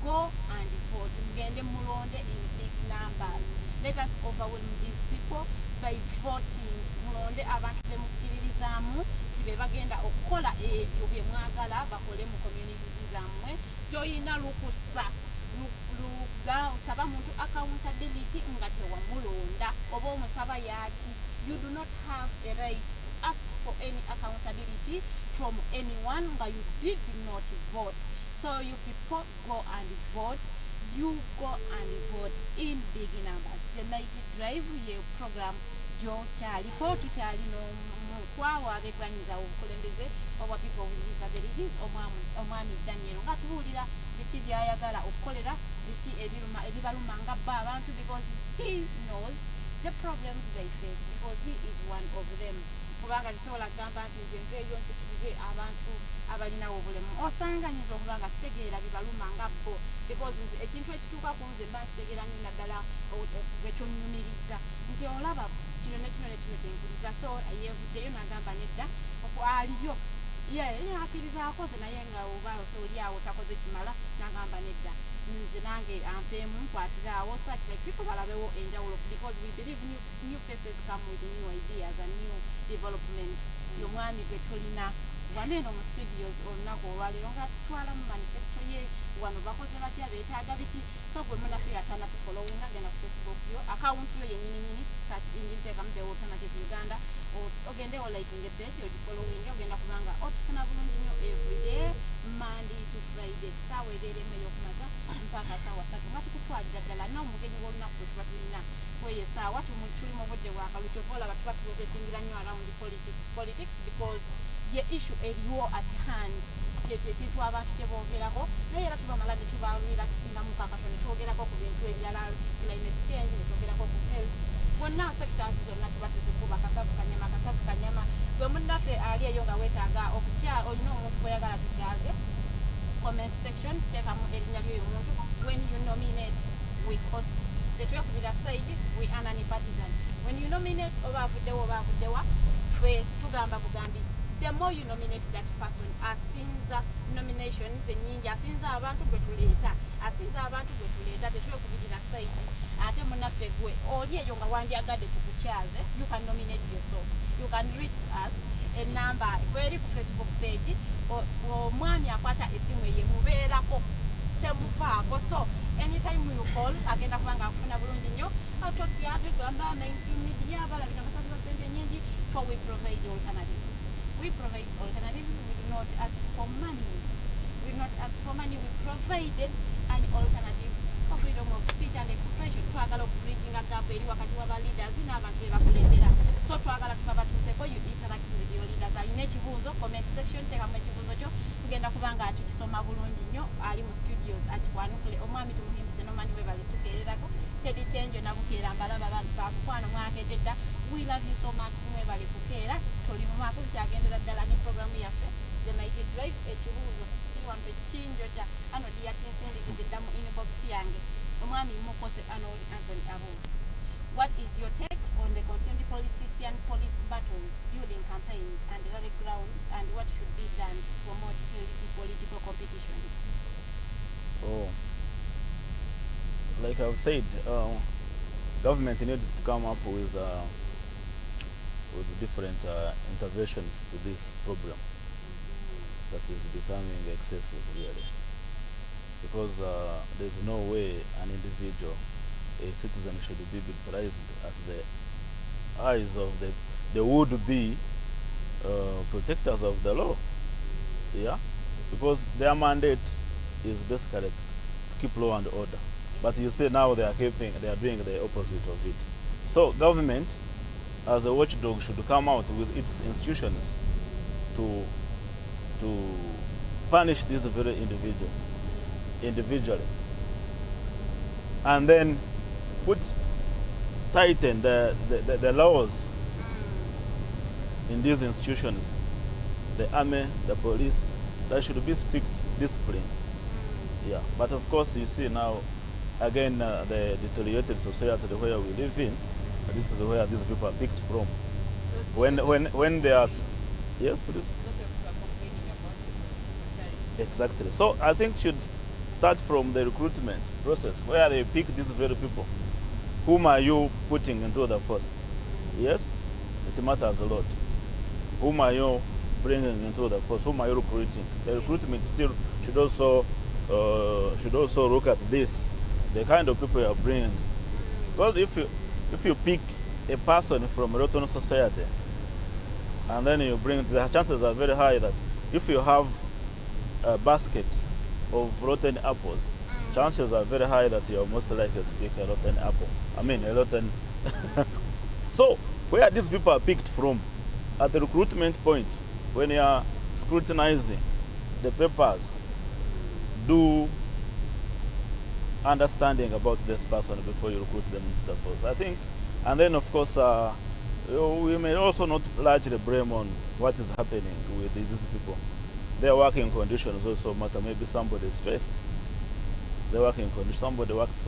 go and vote. Mugende mulonde in big numbers. Let us overwhelm these people by voting. Mulonde abantu bemukkiririzaamu ti be bagenda okukola ebyo bye mwagala bakole mu community zammwe. Toyina lukusa osaba muntu accountability nga tewamulonda oba omusaba yaaki. You do not have a right ask for any accountability from anyone but you did not vote. So you people go and vote. You go and vote in big numbers. The Mighty Drive ye program jo kyaliko tukyali n'omukwawo abegwanyiza obukulembeze obwa people with disabilities omwami Daniel nga tubuulira biki byayagala okukolera biki ebibaluma nga bba abantu because he knows the problems they face because he is one of them. Kubanga nisobola kugamba nti nze nveeyo nzikirize abantu abalinawo obulemu osanganyiza okuba nga sitegeera bibaluma nga bo because ekintu ekituuka ku nze mba nkitegeera nnyo naddala bwe kyonnyumiriza nti kati olaba kino ne kino kyenkuliza so yevuddeyo n'agamba nedda aliyo akkiriza akoze naye nga oba oli awo takoze kimala n'agamba nedda nze nange ampeemu nkwatiraawo such like people balabewo enjawulo because we believe new faces come with new ideas and new developments y'omwami gwe tulina wano eno mu studios olunaku olwaleero nga tutwala mu manifesto ye wano bakoze batya beetaaga biti so gwe munafe atana tufollowinga genda ku Facebook yo account yo yennyininyini search engine teekamu the alternative Uganda ogende oliking a page ogifollowinga ogenda kubanga otufuna bulungi nnyo everyday Monday to Friday saawa ebeera y'okumaza mpaka saawa 3 nga tukutwalira ddala n'omugenyi w'olunaku gwe tuba tulina kweye saawa tuli mu budde bwa kalukyova olaba tuba turotetingira nnyo around politics because ye issue eriwo at hand ekintu abantu kyeboogerako naye era tubamala ne tubalwira kisingamu kakato ne twogerako ku bintu ebirala climate change ne twogerako ku health bonna sectors zonna tuba tuzikuba kasavu kanyama gwe munnaffe ali eyo nga weetaaga okutya olina omuntu gweyagala tukyaze comment section teekamu erinnya ly'oyo muntu when you nominate we host tetwekubira side we anani partisan when you nominate oba avuddewa ffe tugamba bugambi the more you nominate that person asinza nominations ennyingi asinza abantu gwe tuleeta tetwekubirira side ate munnaffe gwe oli eyo nga wandyagadde tukukyaze you can nominate yourself you can reach us a number kweri ku Facebook page omwami akwata esimu eye mubeerako temuvaako so anytime you call agenda kubanga akufuna bulungi nnyo atotya tugamba mainstream media balabika basaza sente nyingi for we provide alternatives. We provide alternatives. We do not ask for money. We provided an alternative for freedom of speech and expression. Twagala okubridginga gap eri wakati w'aba leaders n'abantu be bakulembera. So twagala tukabatuuseko you interact with your leaders. Alina ekibuuzo comment section teekamu ekibuuzo kyo tugenda kubanga tukisoma bulungi nnyo ali mu studios atikwanukule omwami tumuhimbise n'omanyi we bali tukeererako Teddy Tenjo nabukeera mbalaba abantu bakukwano mwakedde dda we love you so much mwe bali kukeera toli mu maaso tukyagendera ddala ne programu yaffe the mighty drive ekibuuzo kiwampe kinjo kya ano diyakinsindikidde dda mu inbox yange omwami mukose Arnold Anthony Abuuza. What is your take on the continued politician police battles, building campaigns and rally grounds, and what should be done to promote healthy political competitions? Like I've said, government needs to come up with different interventions to this problem that is becoming excessive, really. Because there's no way an individual, a citizen, should be victimized at the eyes of the would-be protectors of the law. Yeah, because their mandate is basically to keep law and order. But you see now they are doing the opposite of it. So government, as a watchdog, should come out with its institutions to punish these very individuals individually, and then tighten the laws in these institutions. The army, the police, there should be strict discipline. Yeah, but of course you see now, again, the deteriorated society where we live in, this is where these people are picked from. When they are, yes, please. Exactly. So I think should start from the recruitment process where they pick these very people. Whom are you putting into the force? Yes, it matters a lot. Whom are you bringing into the force? Whom are you recruiting? The recruitment still should also look at this, the kind of people you are bringing. Because if you pick a person from a rotten society and then you bring, the chances are very high that if you have a basket of rotten apples, chances are very high that you are most likely to pick a rotten apple. I mean, a rotten. So, where these people are picked from, at the recruitment point, when you are scrutinizing the papers, do understanding about this person before you recruit them into the force, I think. And then, of course, we may also not largely blame on what is happening with these people. Their working conditions also matter. Maybe somebody is stressed. Their working conditions. Somebody works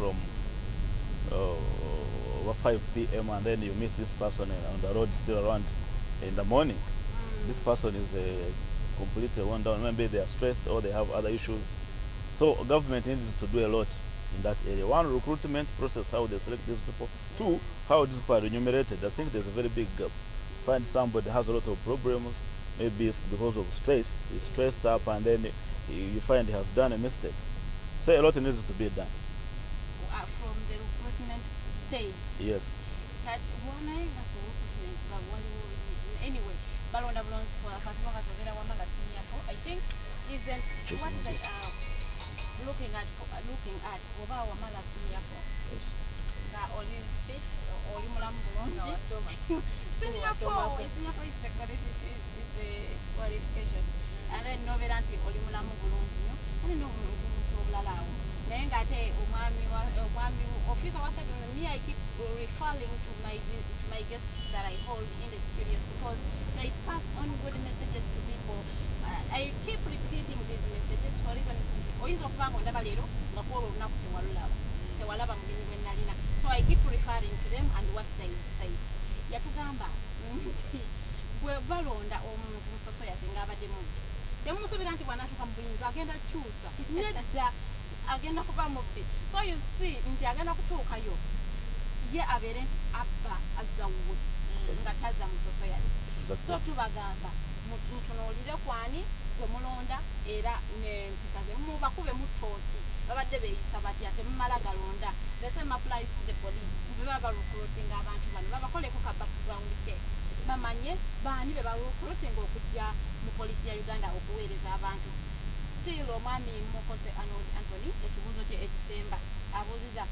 over 5 p.m. and then you meet this person on the road still around in the morning. This person is completely worn down. Maybe they are stressed or they have other issues. So government needs to do a lot in that area. One, recruitment process, how they select these people. Two, how these people are remunerated. I think there's a very big gap. Find somebody has a lot of problems, maybe it's because of stress, he's stressed up, and then you find he has done a mistake. So a lot needs to be done. From the recruitment stage. Yes. That's one recruitment, but anyway, balonda bulonzi for kasima kasovera wamala senior for I think isn't what they are looking at oba wamala senior for. Yes. That only fit or mulamu bulonzi. Senior for is the qualification. And then no veranti oli mulamu bulonzi nyo. And no bulalawo. Then I say umami officer was saying me I keep referring to my guests that I hold in the studios because they pass on good messages to people. I keep repeating these messages for reasons. So I keep referring to them and what they say. Yatugamba bwe balonda omuntu mu society ng'abadde mubbi temusuubira nti bw'anaatuuka mu buyinza agenda kyusa nedda agenda kuba mubbi. So you see nti agenda kutuukayo ye abeere nti abba azawwe nga tazza mu society. So tubagamba mutunuulire kwani gwe mulonda era n'empisa ze mubakube mu ttooki babadde beeyisa batya temumala galonda. The same applies to the police. Bwe baba recruiting abantu bano babakoleko ka background check bamanye baani be barecruiting okujja mu polisi ya Uganda okuweereza abantu. Still omwami Mukose Anthony ekibuuzo kye ekisemba abuuziza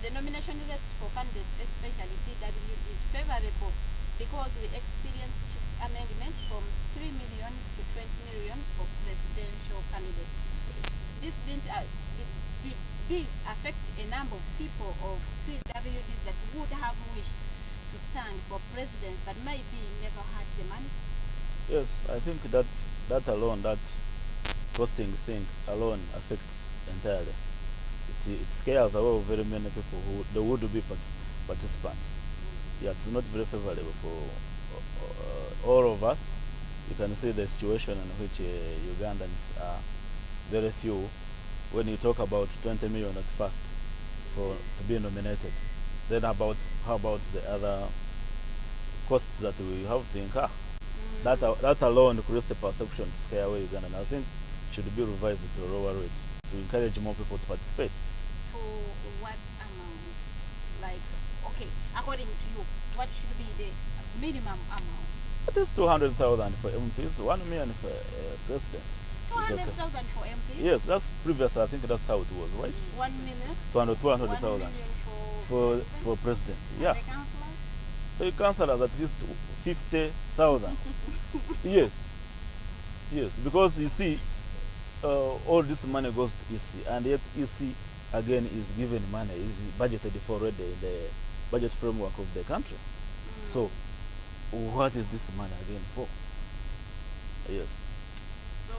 the nomination rates for candidates especially PWDs favorable because we experienced shift amendment from 3 million to 20 million for presidential candidates. Did this affect a number of people of PWDs that would have wished to stand for presidents but maybe never had the money? Yes, I think that alone, that costing thing alone affects entirely. It scares away very many people who they would be participants. Yeah, it's not very favorable for all of us. You can see the situation in which Ugandans are very few. When you talk about 20 million at first to be nominated, then how about the other costs that we have to incur? That alone creates the perception to scare away Uganda. And I think it should be revised to a lower rate to encourage more people to participate. To what amount? Like, okay, according to you, what should be the minimum amount? It is 200,000 for MPs, 1 million for president. 200,000 for MPs? Yes, that's previous. I think that's how it was, right? 1 million? 200,000 1 million for president. Yeah. The councillors? The councillors at least 50,000. Yes. Yes, because you see, all this money goes to EC, and yet EC again is given money, is budgeted for already in the budget framework of the country. So, what is this money again for? Yes. So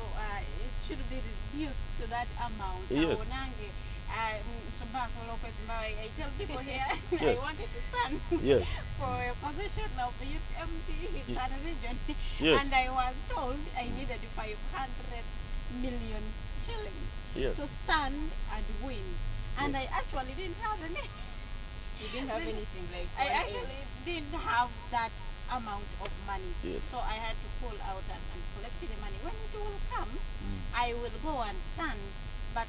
it should be reduced to that amount. Yes. I tell people here Yes. I wanted to stand Yes. for a position of youth MP in Eastern region, Yes. and I was told I needed 500 million shillings Yes. to stand and win, and Yes. I actually didn't have any. You didn't have anything like I 1 M. actually didn't have that amount of money. Yes. So I had to pull out and collect the money. When it will come, I will go and stand. But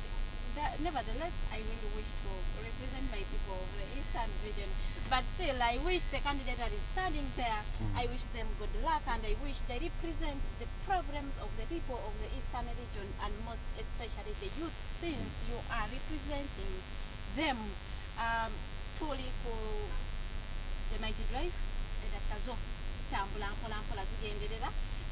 nevertheless, I really wish to represent my people of the Eastern region. But still, I wish the candidate that is standing there, I wish them good luck, and I wish they represent the problems of the people of the Eastern region, and most especially the youth, since you are representing them. Truly for the mighty drive, zo zitambula mpolampola zigenderera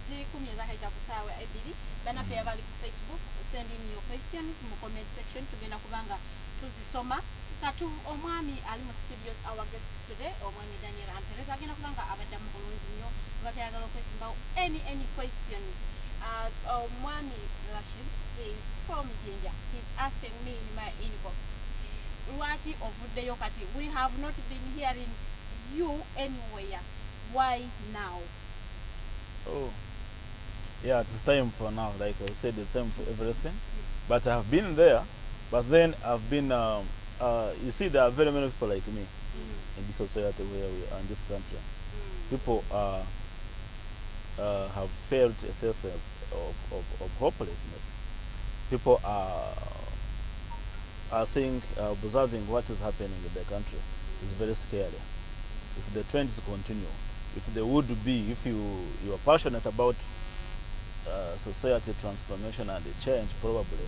zikumye zakaita ku ssaawa 2 bannaffe abali ku Facebook send in your questions mu comment section tugenda kubanga tuzisoma katu omwami ali mu studios our guest today omwami Daniel Ampereza agenda kubanga abaddamu bulungi nnyo bakyagala okwesimbawo any questions omwami Rashid is from Jinja. He's asking me in my inbox lwaki ovuddeyo kati? We have not been hearing you anywhere. Why now? Oh, yeah, it's time for now. Like I said, it's time for everything. But I have been there, but then I've been, you see, there are very many people like me in this society where we are in this country. People have felt a sense of hopelessness. People are, I think, observing what is happening in the country. It's very scary. If the trends continue, if they would be, if you are passionate about society transformation and the change, probably,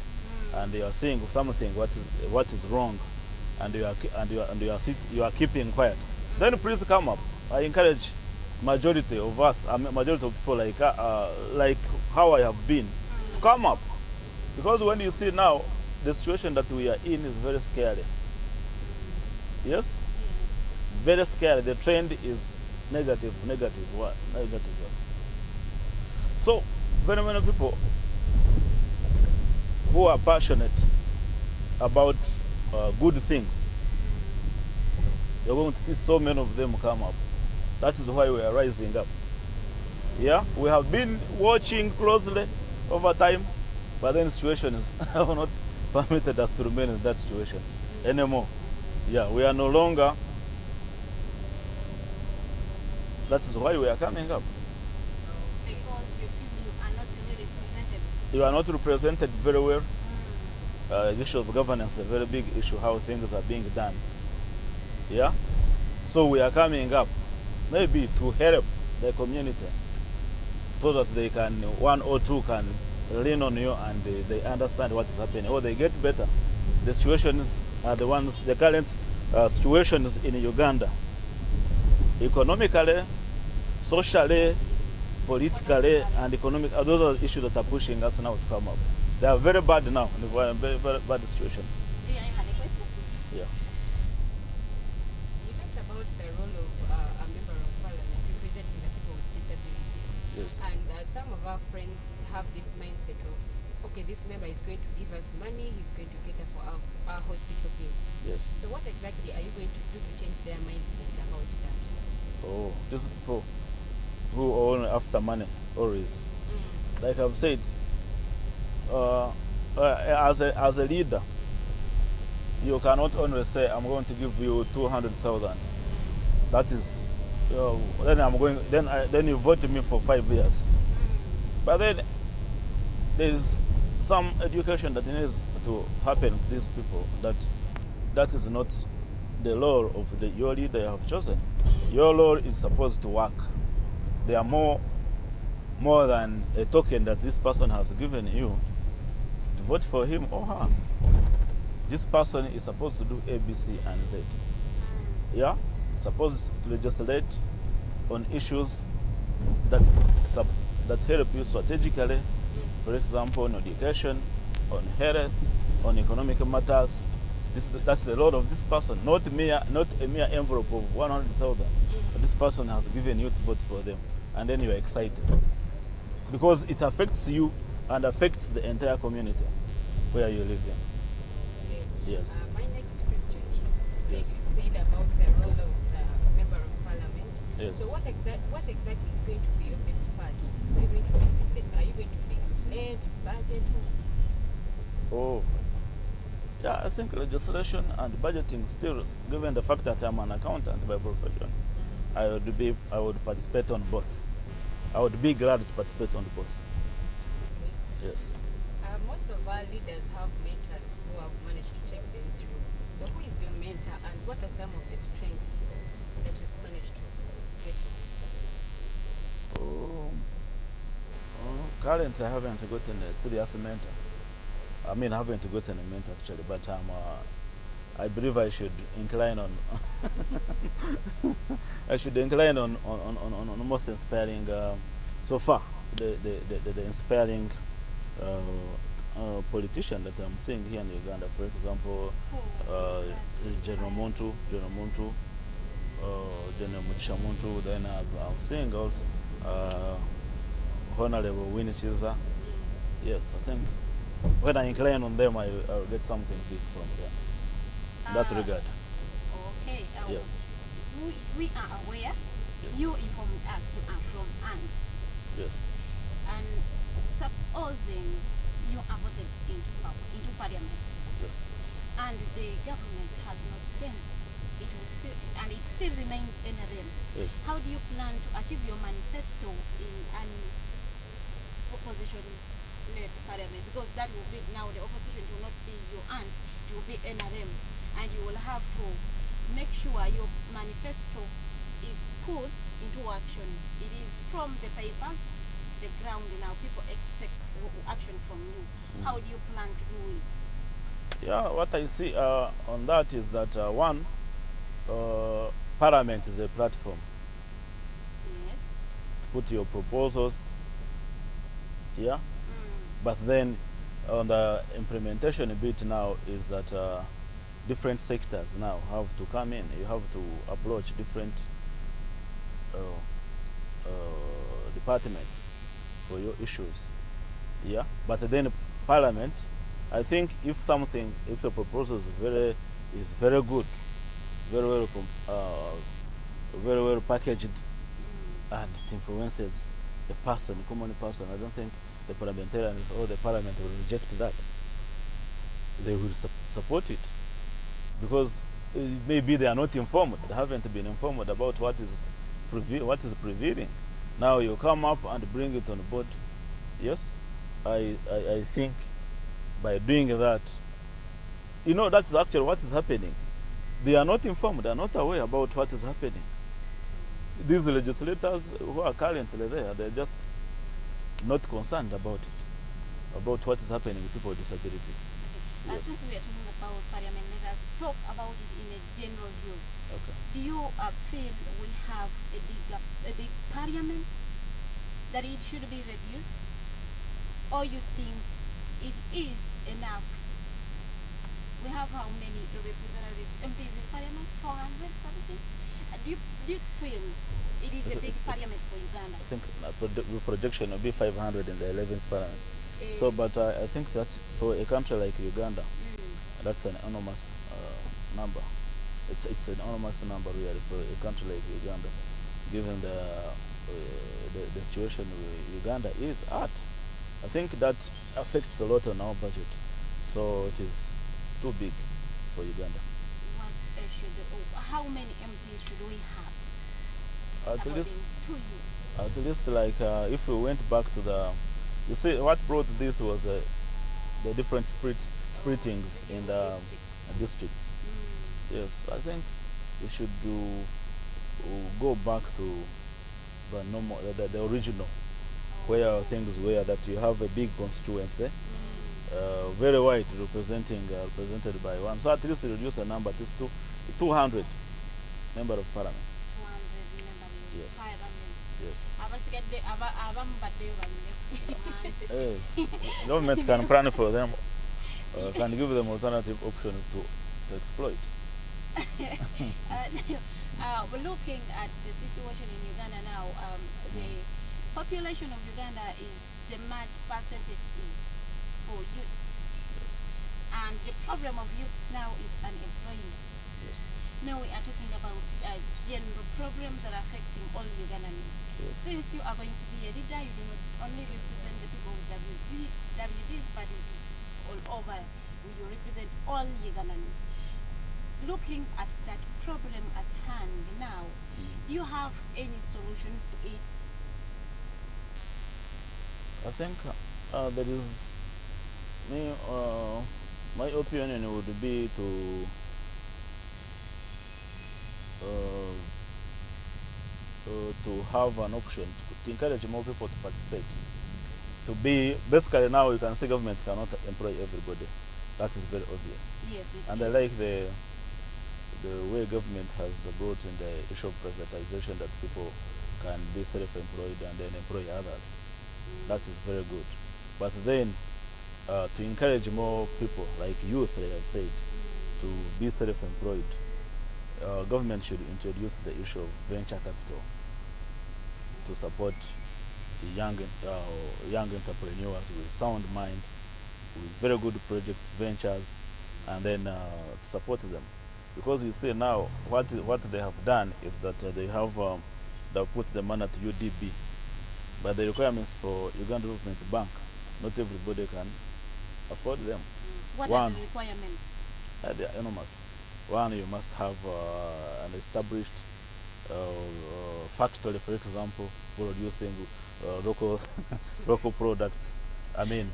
and you are seeing something what is wrong, and you are keeping quiet, then please come up. I encourage majority of us, majority of people like how I have been, to come up, because when you see now the situation that we are in is very scary. Yes, very scary. The trend is negative. So very many people who are passionate about good things, you're going to see so many of them come up. That is why we are rising up. Yeah, we have been watching closely over time, but then situations have not permitted us to remain in that situation anymore. Yeah, we are no longer. That is why we are coming up. Because you feel you are not really represented. You are not represented very well. The issue of governance is a very big issue, how things are being done. Yeah? So we are coming up, maybe to help the community, so that they can, one or two can lean on you and they understand what is happening, or they get better. The situations are the ones, the current situations in Uganda, economically, socially, politically, and economic, those are issues that are pushing us now to come up. They are very bad now, very, very bad situations. Do you have a question? Yeah. You talked about the role of a member of parliament representing the people with disabilities. Yes. And some of our friends have this mindset of, okay, this member is going to give us money, he's going to cater for our hospital bills. Yes. So what exactly are you going to do to change their mindset about that? Oh, these people who are only after money, always. Like I've said, as a leader, you cannot only say, I'm going to give you 200,000. That is, then you vote me for 5 years. But then there's some education that needs to happen to these people, that is not the law of your leader you have chosen. Your law is supposed to work. They are more than a token that this person has given you to vote for him or her. This person is supposed to do A, B, C, and Z. Yeah? Supposed to legislate on issues that help you strategically, for example, on education, on health, on economic matters. That's the role of this person, not a mere envelope of 100,000. But this person has given you to vote for them, and then you are excited because it affects you and affects the entire community where you live in. Yes. My next question is, Yes. you said about the role of the member of parliament. Yes. So what exactly is going to be your best part? Are you going to legislate, budget? Oh. Yeah, I think legislation and budgeting still, given the fact that I'm an accountant by profession, I would participate on both. I would be glad to participate on both. Yes. Most of our leaders have mentors who have managed to take them through. So who is your mentor and what are some of the strengths that you've managed to get from this person? Currently I haven't gotten a serious mentor. I mean, I haven't gotten a mentor actually, but I believe I should incline on I should incline on most inspiring so far the inspiring politician that I'm seeing here in Uganda. For example, General Muntu, General Mugisha. Then I'm seeing also Honorable Winnie Chiza. Yes, I think when I incline on them, I'll get something big from them. in that regard. Okay. Yes. We are aware. Yes. You informed us you are from ANT. Yes. And supposing you are voted into parliament, Yes. and the government has not changed, it still remains NRM. Yes. How do you plan to achieve your manifesto in an opposition-led parliament? Because that will be now the opposition will not be your aunt, it will be NRM, and you will have to make sure your manifesto is put into action. It is from the papers, the ground now. People expect action from you. How do you plan to do it? Yeah, what I see on that is that one, Parliament is a platform Yes. to put your proposals here, but then on the implementation bit now is that different sectors now have to come in. You have to approach different departments for your issues. Yeah, but then Parliament, I think if a proposal is very good, very well packaged, and it influences a common person, I don't think the parliamentarians or the Parliament will reject that. They will support it, because maybe they are not informed. They haven't been informed about what is prevailing. Now you come up and bring it on board. Yes, I think by doing that, that's actually what is happening. They are not informed. They are not aware about what is happening. These legislators who are currently there, they're just not concerned about it, about what is happening with people with disabilities. Yes. Since we are talking about parliament, let us talk about it in a general view. Okay. Do you feel we have a big parliament, that it should be reduced, or you think it is enough? We have how many representatives, MPs in parliament? 400 something? Do you feel it is a big parliament for Uganda? I think the projection will be 500 in the 11th parliament. So, but I think that for a country like Uganda, that's an enormous number. It's an enormous number really for a country like Uganda, given the situation Uganda is at. I think that affects a lot on our budget. So it is too big for Uganda. How many MPs should we have? At least like if we went back to you see what brought this was the different splittings in the districts. Yes, I think we should go back to the original, where things were that you have a big constituency, very wide represented by one. So at least reduce the number, at least 200 member of parliament. 200 members. Yes. Yes. Hey, government can plan for them, can give them alternative options to exploit. We're looking at the situation in Uganda now. The population of Uganda the much percentage is for youth. Yes. And the problem of youth now is unemployment. Yes. Now we are talking about general problems that are affecting all Ugandans. Yes. Since you are going to be a leader, you do not only represent the people with WDs, but it is all over. You represent all Ugandans. Looking at that problem at hand now, do you have any solutions to it? I think there is my opinion would be to have an option to encourage more people to participate. To be basically now you can say government cannot employ everybody. That is very obvious. Yes. And I like the way government has brought in the issue of privatization, that people can be self-employed and then employ others. That is very good. But then to encourage more people, like youth, like I said, to be self-employed, government should introduce the issue of venture capital to support the young entrepreneurs with sound mind, with very good project ventures, and then support them. because you see now what they have done is that they've put the money to UDB, but the requirements for Uganda Development Bank, not everybody can afford them. What are the requirements? They are enormous. One, you must have an established factory, for example, producing local local products. I mean,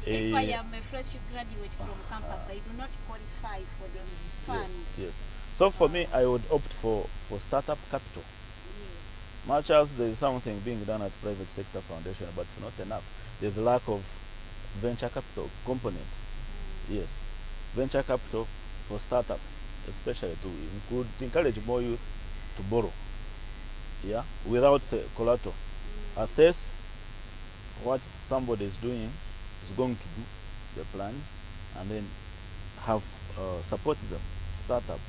if I am a fresh graduate from campus, I do not qualify for this fund. Yes. So for me, I would opt for startup capital. Yes. Much as there is something being done at private sector foundation, but it's not enough. There's a lack of venture capital component. Yes, venture capital for startups, especially to encourage more youth to borrow. Yeah, without collateral. Assess what somebody is doing, is going to do, the plans, and then have supported them. Startup.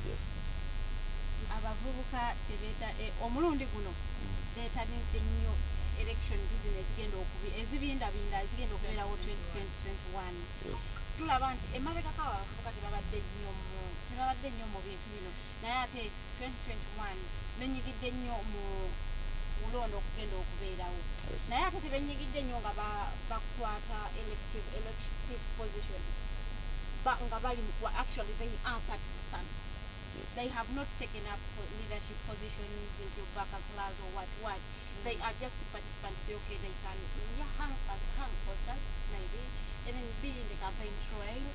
Yes. Abavubuka tebeta omulundi guno betanidde nnyo elections zino ezibindabinda ezigenda okubeerawo 2021. Tulaba nti emabegako abavubuka tebabadde nnyo mu bintu bino, naye ate 2021 benyigidde nnyo mu mulondo okugenda okubeerawo, naye ate tebenyigidde nnyo nga bakwata elective positions, nga bali actually they are participants. They have not taken up leadership positions into baccalaureate or what. They are just participants. Okay, they can hang posters maybe, and then be in the campaign trail.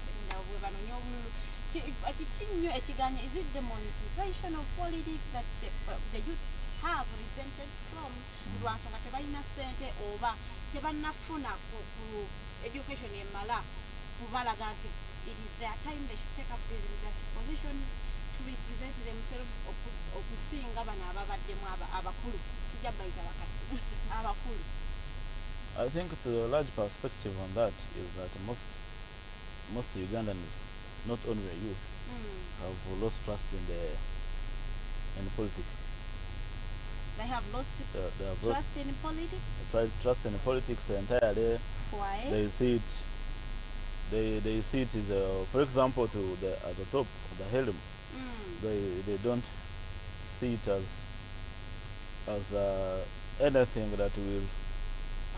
Is it the monetization of politics that the youth have resented from? Lwansonga tebalina ssente oba tebannafuna ku education emala kubalaga nti it is their time they should take up these leadership positions to represent themselves okusinga bano ababaddemu abakulu sijja bayita bakati abakulu. I think the large perspective on that is that most Ugandans, not only youth, have lost trust in politics. They have lost trust in politics? Trust in politics entirely. Why? They see it. They see it as, for example, at the top of the helm. They don't see it as anything that will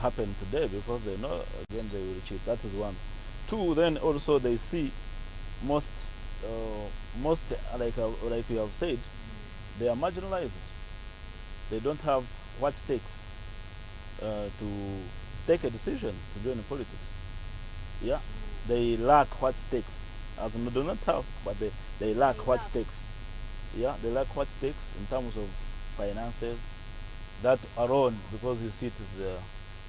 happen today, because they know again they will cheat. That is one. Two, then also they see most like you have said, they are marginalized. They don't have what it takes to take a decision to join politics. Yeah, they lack what it takes. As in, they do not have, but they lack what it takes. Yeah, they lack what it takes in terms of finances. That alone, because you see it as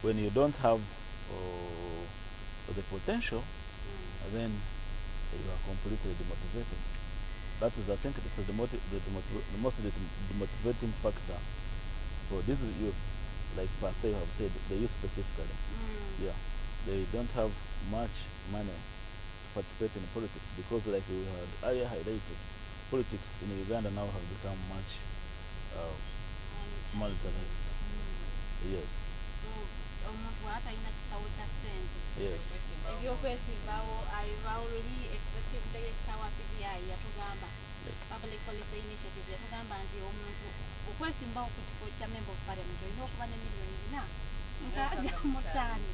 when you don't have the potential, then you are completely demotivated. That is, I think, it's the most demotivating factor for this youth, like per se have said, the youth specifically. Yeah, they don't have much money to participate in politics, because, like we had earlier highlighted, politics in Uganda now have become much monetized. Yes. Yes. Public policy initiative yatugamba nti omuntu okwesimbawo ku kifo kya member of parliament olina okuba ne miliyoni 4 mutaano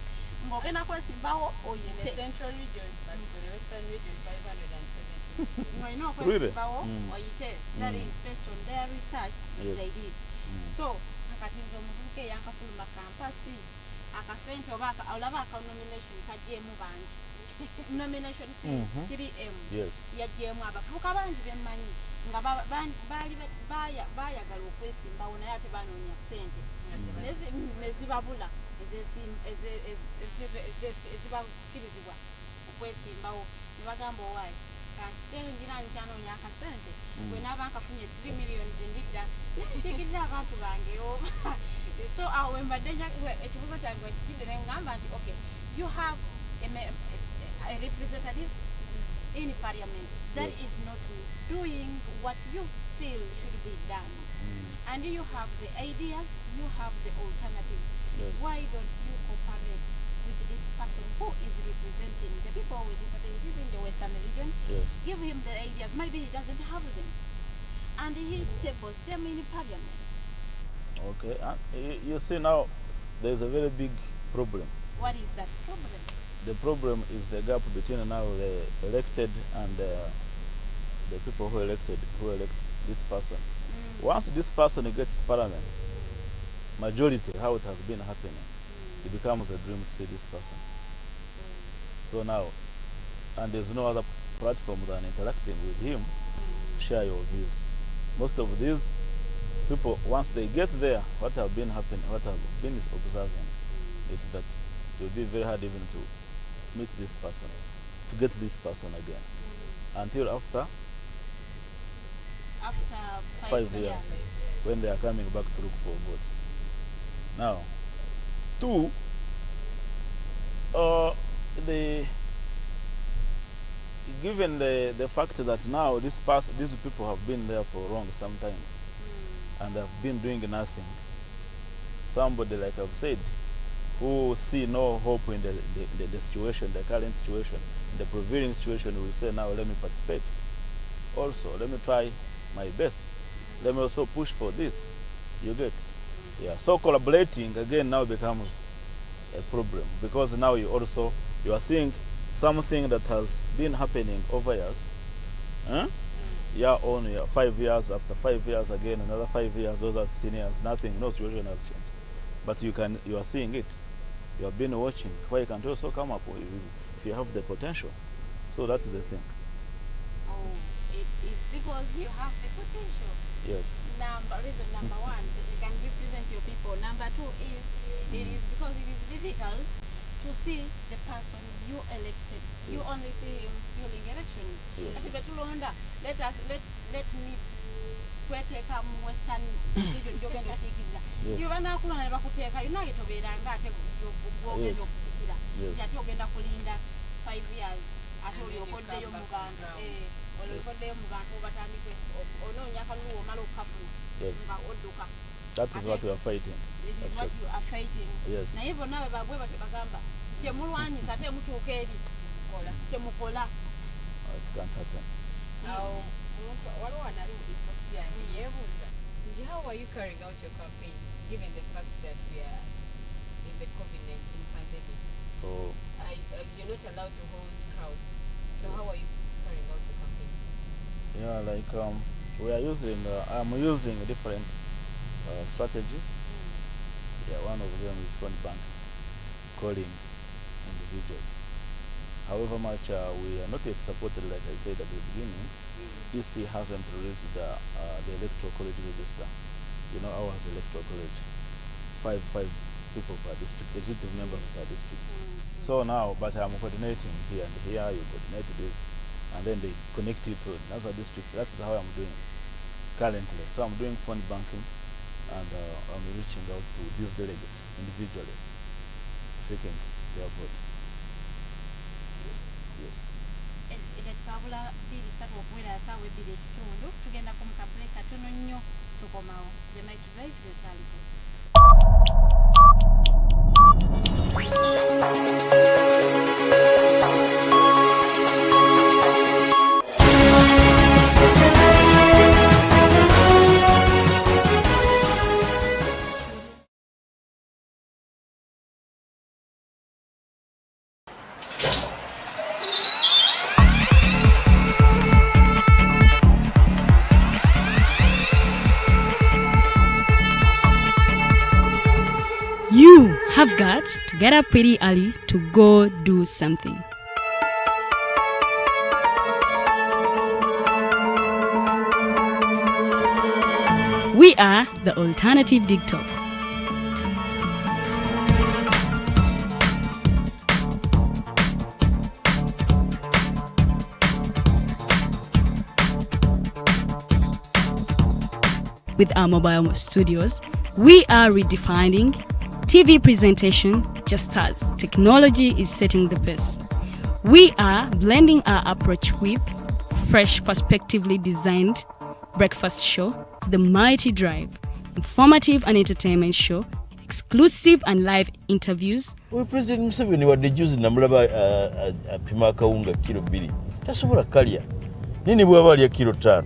ng'ogenda kwesimbawo oyite olina okwesimbawo oyite. That is based on their research they did. So kati nze omuvubuka eyankafuluma kampasi akasente oba olaba akanomination kagyemu bangi nomination fees 3M. Yes. Yagyemu abavubuka bangi bemmanyi nga baayagala okwesimbawo naye ate banoonya ssente nezibabula ezibakkirizibwa okwesimbawo ne bagamba owaayi kankiteewo njiraani kyanoonya akasente bwe naaba nkafunye 3 million ndidda nkigirira abantu bange so awo wembadde ekibuuzo kyange wekigidde ne ngamba nti okay, you have a representative in parliament that is not doing what you feel should be done, and you have the ideas, you have the alternatives. Why don't you cooperate with this person who is representing the people with disabilities in the Western region. Yes. Give him the ideas. Maybe he doesn't have them, and he tables them in parliament. Okay. You see now, there's a very big problem. What is that problem? The problem is the gap between now the elected and the people who elect this person. Once this person gets parliament, majority, how it has been happening, it becomes a dream to see this person. So now, and there's no other platform than interacting with him to share your views. Most of these people, once they get there, what have been happening, what have been observing, is that it will be very hard even to meet this person, to get this person again, until after 5 years, when they are coming back to look for votes. Now, two, given the fact that now these people have been there for long sometimes, and have been doing nothing, somebody, like I've said, who see no hope in the situation, the current situation, the prevailing situation, will say, now let me participate. Also, let me try my best. Let me also push for this. You get? Yeah. So collaborating again now becomes a problem, because now you are seeing something that has been happening over years. Year on year, 5 years, after 5 years again, another 5 years, those are 15 years, nothing, no situation has changed. But you are seeing it. You have been watching. Why can't you also come up with, if you have the potential? So that's the thing. Oh, it is because you have the potential. Yes. Reason number one, that you can represent your people. Number two is, it is because it is difficult to see the person you elected. Yes. You only see him during elections. Yes. Let me kweteka mu Western region gyogenda okiikirira nti banakulana ne bakuteekayo naye tobeeranga ate gwogenda okusikira nti ate ogenda kulinda 5 years ate olyokoddeyo mu bantu olyokoddeyo mu bantu obatandike onoonya akalulu omala okukafuna nga odduka. That is what we are fighting. This is what you are fighting. Yes. Naye bonna bwe bagwe bagamba kyemulwanyisa ate mutuuka eri kyemukola. It can't happen. How are you carrying out your campaigns, given the fact that we are in the COVID-19 pandemic? Oh. You're not allowed to hold crowds. So how are you carrying out your campaigns? Yeah, like we are using, I'm using different strategies. Yeah, one of them is phone banking, calling individuals. However much we are not yet supported, like I said at the beginning, EC hasn't released the electoral college register. You know, ours electoral college, five people per district, executive members per district. So now, but I'm coordinating here and here, you coordinate it, and then they connect it to another district. That's how I'm doing currently. So I'm doing phone banking, and I'm reaching out to these delegates individually, seeking their vote. Yes. Twabula 2 okuwera asaawa 2 ekitundu tugenda ku mukabreka katono nnyo tukomawo. The Might Drive gyokyaliko. You have got to get up pretty early to go do something. We are the Alternative TikTok. With our mobile studios, we are redefining TV presentation just as technology is setting the pace. We are blending our approach with fresh, perspectively designed breakfast show, The Mighty Drive, informative and entertainment show, exclusive and live interviews. We President Museveni wadde juzi namulaba apima akawunga kilo 2 tasobola kalya nini bwaba alya kilo 5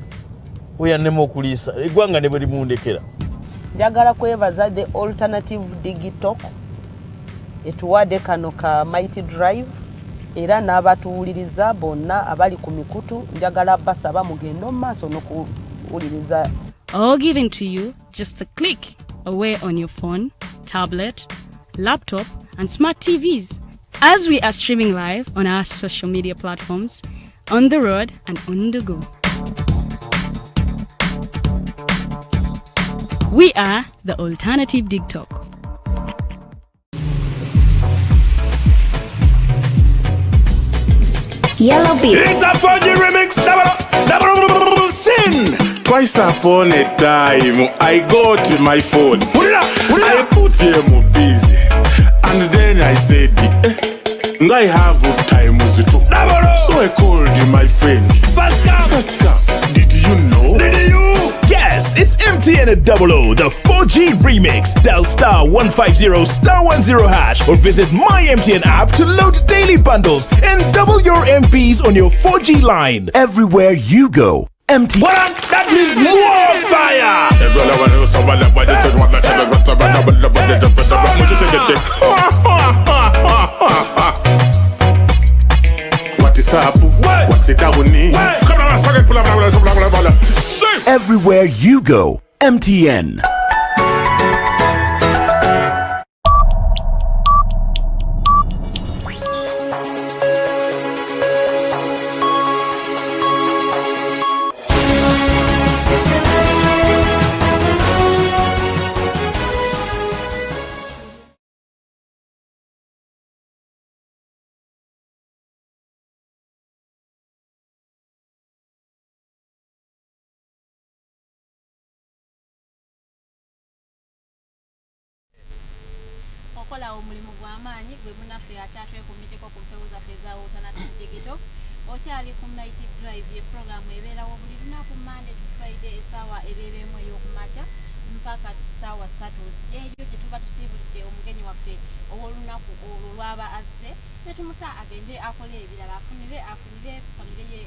oyannema okuliisa eggwanga ne bwe limundekera. Njagala kwebaza the alternative digital etuwadde kano ka mighty drive era n'abatuwuliriza bonna abali ku mikutu njagala basaba mugendo mu maaso n'okuwuliriza. All given to you just a click away on your phone, tablet, laptop, and smart TVs. As we are streaming live on our social media platforms, on the road and on the go. We are the Alternative TikTok. Yellow Beat. It's a funky remix. Double sin. Twice upon a time, I got my phone. I put him busy, and then I said, I have time with it. So I called my friend. Faska, did you know? Did you? Yes, it's MTN at 00, the 4G remix. Dial star 150 star 10 hash or visit my MTN app to load daily bundles and double your MPs on your 4G line. Everywhere you go, MTN. That means more fire. What is up? What's it that we need? Everywhere you go, MTN. okola omulimu gw'amaanyi gwe munaffe akyatwekuumideko ku mpewo zaffe eza Alternative Digital okyali ku Mighty Drive ye programu ebeerawo buli lunaku Monday to Friday essaawa ebeera emu ey'okumakya mpaka ssaawa 3 eryo gye tuba tusiibulidde omugenyi waffe ow'olunaku olwo lwaba azze ne tumuta agende akole ebirala afunire famire ye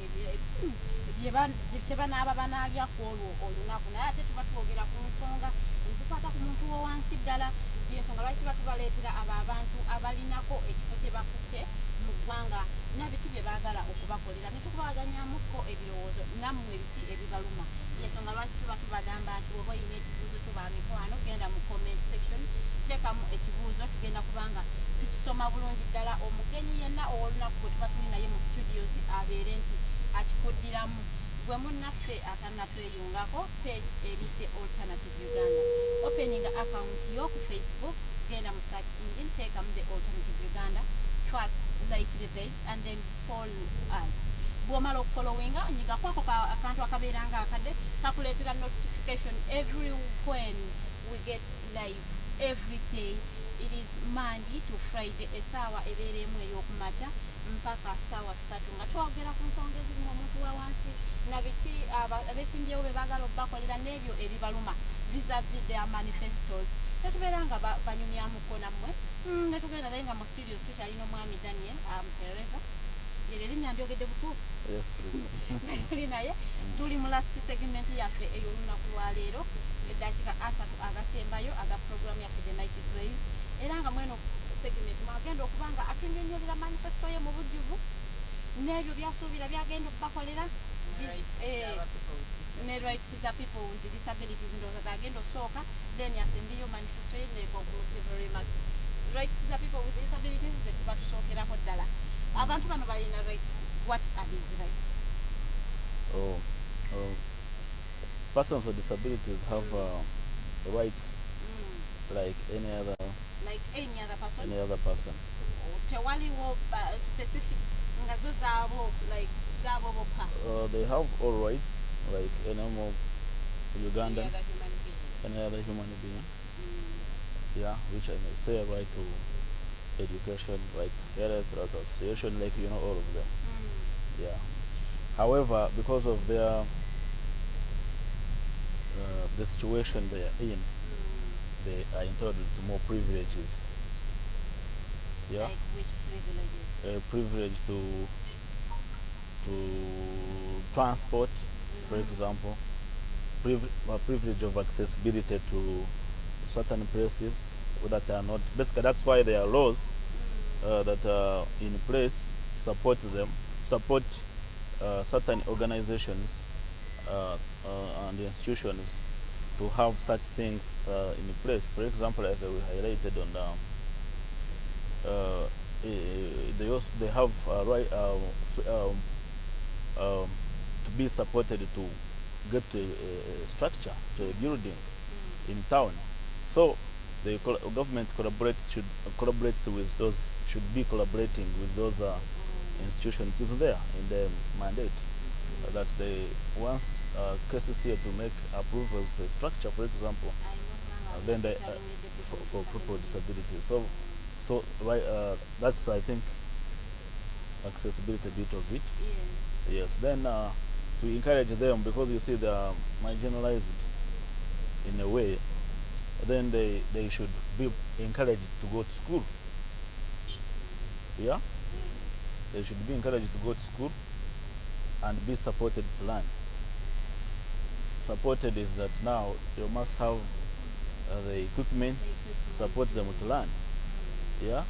kye banaaba banaalya ku olwo olunaku naye ate tuba twogera ku nsonga ezikwata ku muntu owansi ddala yensonga lwaki tuba tubaleetera abo abantu abalinako ekifo kye bakutte mu ggwanga nabiki bye baagala okubakolera ne tukubaganyamuko ebirowoozo nammwe biki ebibaluma yensonga lwaki tuba tubagamba nti oba olina ekibuuzo tuba mikwano genda mu comment section teekamu ekibuuzo tugenda kubanga tukisoma bulungi ddala omugenyi yenna ow'olunaku bwe tuba tuli naye mu studios abeere nti akikuddiramu gwe munnaffe atannatweyungako page erite Alternative Uganda opening account yo ku Facebook genda mu search engine teekamu the Alternative Uganda first like the page and then follow us bw'omala okufollowinga nyigakwako akantu akabeera nga akadde kakuleetera notification every when we get live every day. It is Monday to Friday essaawa ebeera emu ey'okumakya mpaka ssaawa 3 nga twogera ku nsonga ezirimu omuntu wa wansi na biki abeesimbyewo be baagala okubakolera n'ebyo ebibaluma vis-a-vis their manifestos tetubeera nga banyumyamuko nammwe netugenda naye nga mu studios tukyalina omwami Daniel AMPEREZA yere erinnya ndyogedde butuufu tuli naye tuli mu last segment yaffe ey'olunaku lwaleero eddakiika 3 agasembayo aga programu yaffe the Mighty Drive era nga mweno segment mwagenda okubanga atunyonyolera manifesto ye mu bujjuvu n'ebyo byasuubira byagenda okubakolera ne rights za people with disabilities ndowooza zagenda osooka then yasembiyo manifesto ye ne conclusive remarks rights za people with disabilities ze tuba tusookerako ddala abantu bano balina rights. What are these rights? Persons with disabilities have rights like any other person. Tewaliwo specific ngazo zaabo like zaabo bokka. They have all rights like any other Ugandan, any other human being. Yeah, which I may say right to education, right to health, right to association, like all of them. Yeah. However, because of their the situation they are in, they are entitled to more privileges. Yeah, Like which privileges? Privilege to transport, for example, privilege of accessibility to certain places that are not. Basically, that's why there are laws that are in place support certain organizations and institutions to have such things in place. For example, like we highlighted on they have right to be supported to get a structure to a building in town. So the government collaborates with those, should be collaborating with those institutions. It is there in the mandate that they once cases here to make approvals for a structure, for example, then they for people with disabilities. So right, that's, I think, accessibility bit of it. Yes. Yes. Then to encourage them, because you see they are marginalized in a way, then they should be encouraged to go to school. Yeah? They should be encouraged to go to school and be supported to learn. Supported is that now you must have the equipment to support them to learn. Yeah?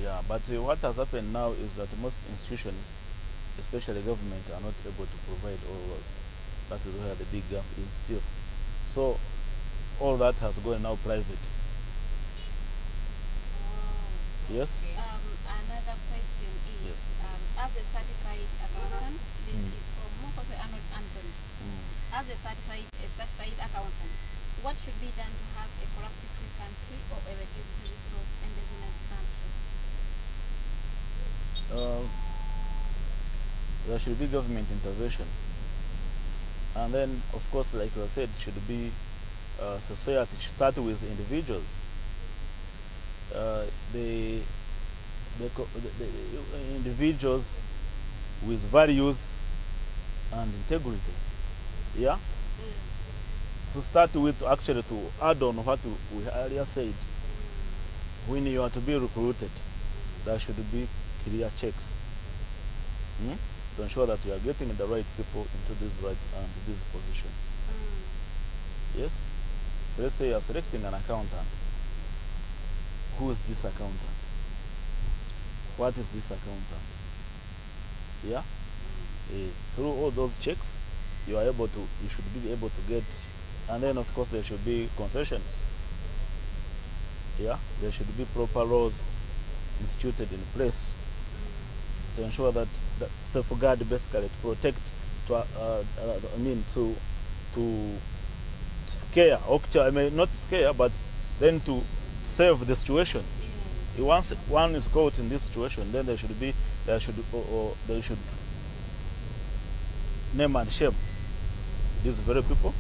Yeah, but what has happened now is that most institutions, especially government, are not able to provide all those. That is where the big gap is still. So all that has gone now private. Yes? Another question is, Yes. As a certified accountant, this is from Mokose Arnold Anthony. As a certified accountant, what should be done to have a corruptive-free country or a reduced resource embezzlement country? There should be government intervention. And then, of course, like I said, it should be society should start with individuals. The individuals with values and integrity. Yeah? To start with, actually, to add on what we earlier said, when you are to be recruited, there should be clear checks to ensure that you are getting the right people into these positions. Yes? Let's say you are selecting an accountant. Who is this accountant? What is this accountant? Yeah? Through all those checks, you should be able to get, and then of course there should be concessions. Yeah? There should be proper laws instituted in place to ensure that safeguard, basically to protect, to scare, not scare, but then to save the situation. Once one is caught in this situation, then they should name and shame these very people.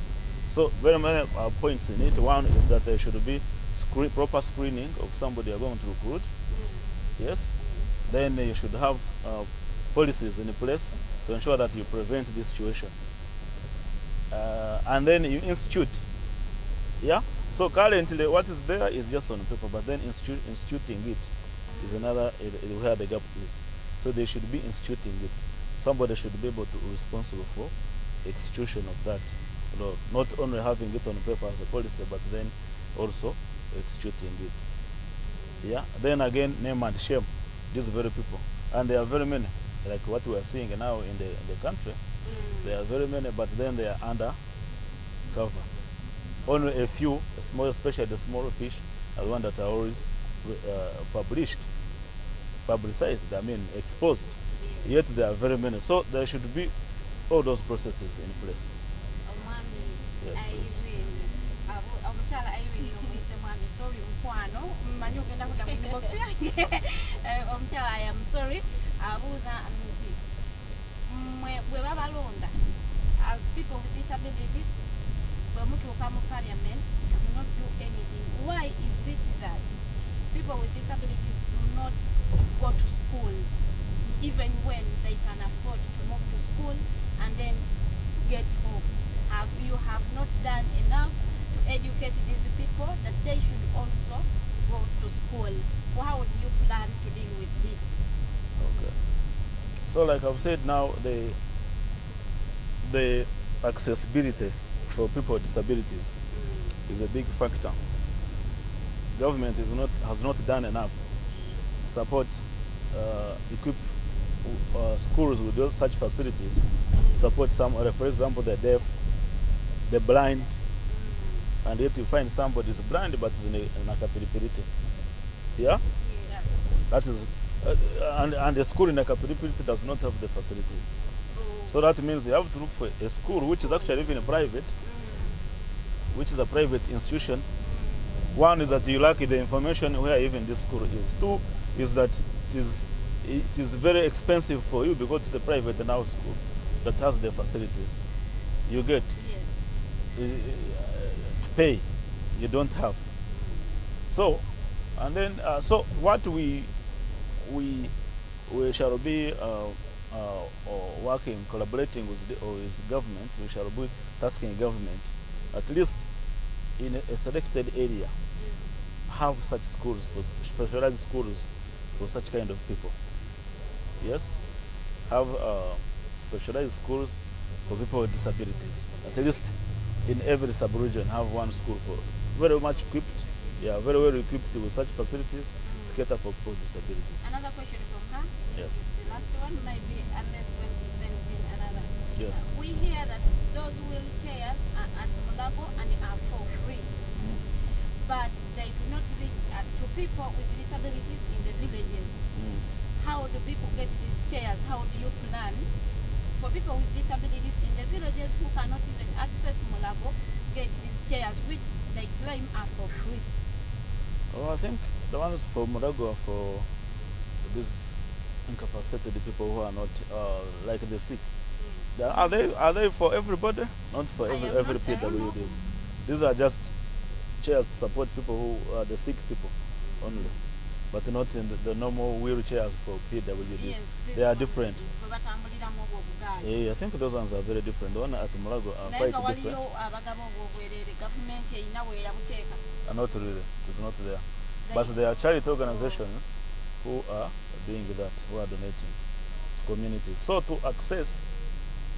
So very many points in it. One is that there should be proper screening of somebody you're going to recruit. Yes. Then you should have policies in place to ensure that you prevent this situation. And then you institute. Yeah. So currently, what is there is just on paper, but then instituting it is another where the gap is. So they should be instituting it. Somebody should be able to be responsible for execution of that. Not only having it on paper as a policy, but then also executing it. Yeah. Then again, name and shame these very people, and there are very many. Like what we are seeing now in the country, there are very many, but then they are under cover. Only a few, especially the smaller fish, are the ones that are always publicized, exposed. Yet there are very many. So there should be all those processes in place. Yes, please. I am sorry. As people with disabilities, when we come to parliament, we do not do anything. Why is it that people with disabilities do not go to school, even when they can afford to move to school and then get home? You have not done enough to educate these people that they should also go to school? How do you plan to deal with this? Okay. So like I've said now, the accessibility for people with disabilities is a big factor. Government has not done enough to support, equip schools with those such facilities, support some, for example, the deaf, the blind, and yet you find somebody is blind but is in a capability. Yeah? Yes. That is, and the school in a capability does not have the facilities. So that means you have to look for a school which is actually even private, which is a private institution. One is that you lack the information where even this school is. Two is that it is very expensive for you because it's a private now school that has the facilities. You get Yes. to pay, you don't have. So, and then so what we shall be working, collaborating with government. We shall be tasking government, at least in a selected area, have such schools, for specialized schools for such kind of people. Yes, have specialized schools for people with disabilities. At least in every sub-region, have one school for very much equipped, very well equipped with such facilities to cater for people with disabilities. Another question from her. Yes. The last one might be unless when she sends in another. Yes. We hear that those wheelchairs are at Mulago and are for free, but they do not reach to people with disabilities in the villages. How do people get these chairs? How do you plan for people with disabilities in the villages who cannot even access Mulago get these chairs, which they claim are for free? Well, I think the ones for Mulago are for these incapacitated people who are not like the sick. Are they for everybody? Not for every PWDs. These are just chairs to support people who are the sick people only, but not in the normal wheelchairs for PWDs. Yes, they are different. Yeah, I think those ones are very different. The one at Mulago are quite different. Are not really. It's not there. But there are charity organizations who are doing that, who are donating to communities. So to access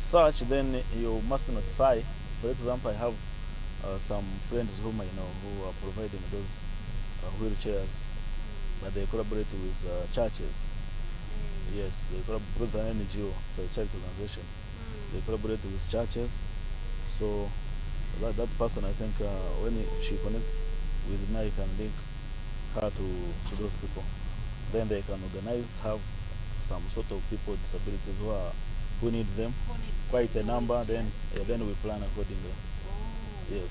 such, then you must notify. For example, I have some friends whom I know who are providing those wheelchairs, but they collaborate with churches. Yes, they collaborate because it's an NGO, it's a charity organization. They collaborate with churches. So that person, I think, when she connects with me, I can link her to those people. Then they can organize, have some sort of people with disabilities who need them, quite a number, then we plan accordingly. Yes.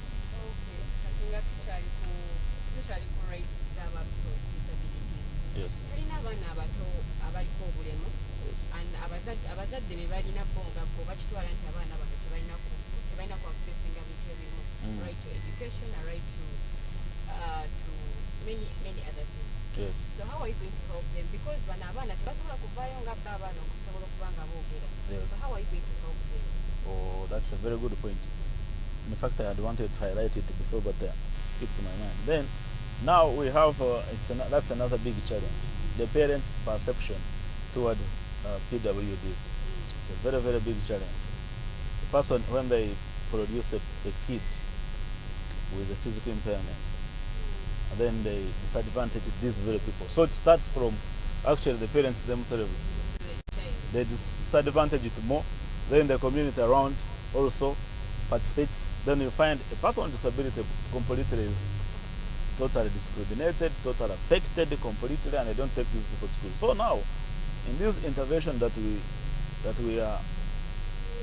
Yes. abazadde be balina bongako bakitwala nti abaana bato tebalina ku accessinga bintu ebimu, right to education, a right to many other things. Yes. So how are you going to help them? Because bano abaana tebasobola kuvaayo nga bba abaana okusobola okuba nga boogera. Yes. So how are you going to help them? Oh, that's a very good point. In fact, I had wanted to highlight it before, but skipped my mind. Then, now we have, that's another big challenge. The parents' perception towards PWDs. It's a very, very big challenge. The person, when they produce a kid with a physical impairment, and then they disadvantage these very people. So it starts from actually the parents themselves. They disadvantage it more. Then the community around also participates. Then you find a person with disability completely is totally discriminated, totally affected completely, and they don't take these people to school. So now, in this intervention that we are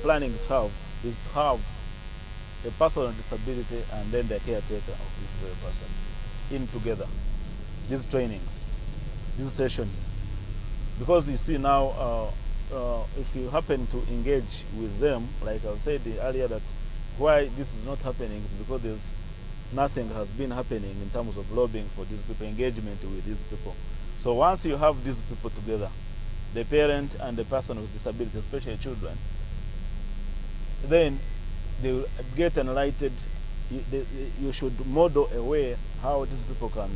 planning to have, is to have a person with disability and then the caretaker of this very person in together. These trainings, these sessions, because you see now, if you happen to engage with them, like I said earlier, that why this is not happening is because nothing has been happening in terms of lobbying for these people, engagement with these people. So once you have these people together, the parent and the person with disability, especially children, then they will get enlightened you should model a way how these people can,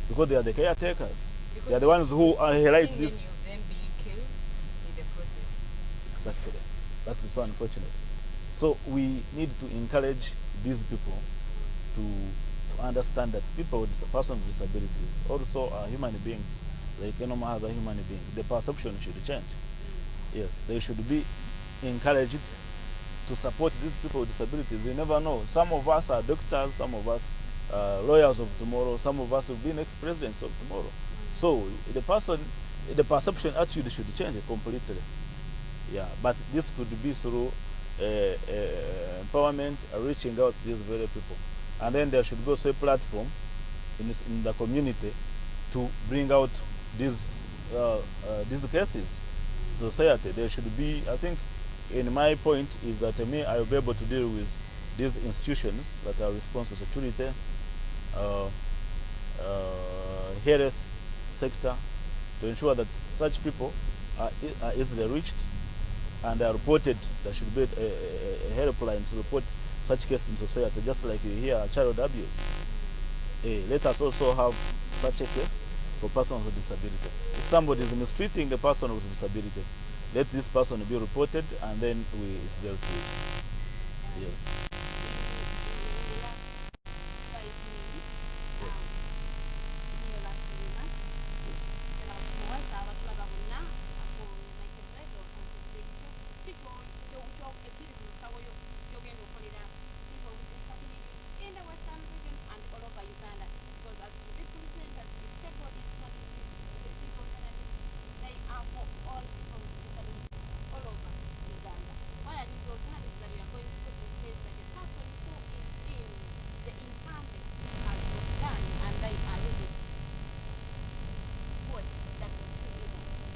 because they are the caretakers. They are the ones who highlight this. Many of them being killed in the process. Exactly. That is so unfortunate. So we need to encourage these people to understand that people with persons with disabilities also are human beings, like any other human being. The perception should change. Yes, they should be encouraged to support these people with disabilities. You never know. Some of us are doctors, some of us lawyers of tomorrow, some of us will be next presidents of tomorrow. So the perception attitude should change completely. Yeah, but this could be through empowerment, reaching out to these very people. And then there should be also a platform in the community to bring out these cases. Society, there should be, I think, in my point is that me, I will be able to deal with these institutions that are responsible for security, health sector, to ensure that such people are easily reached and are reported. There should be a helpline to report such cases in society, just like you hear child abuse. Let us also have such a case for persons with disability. If somebody is mistreating a person with disability, let this person be reported and then it's dealt with. Yes.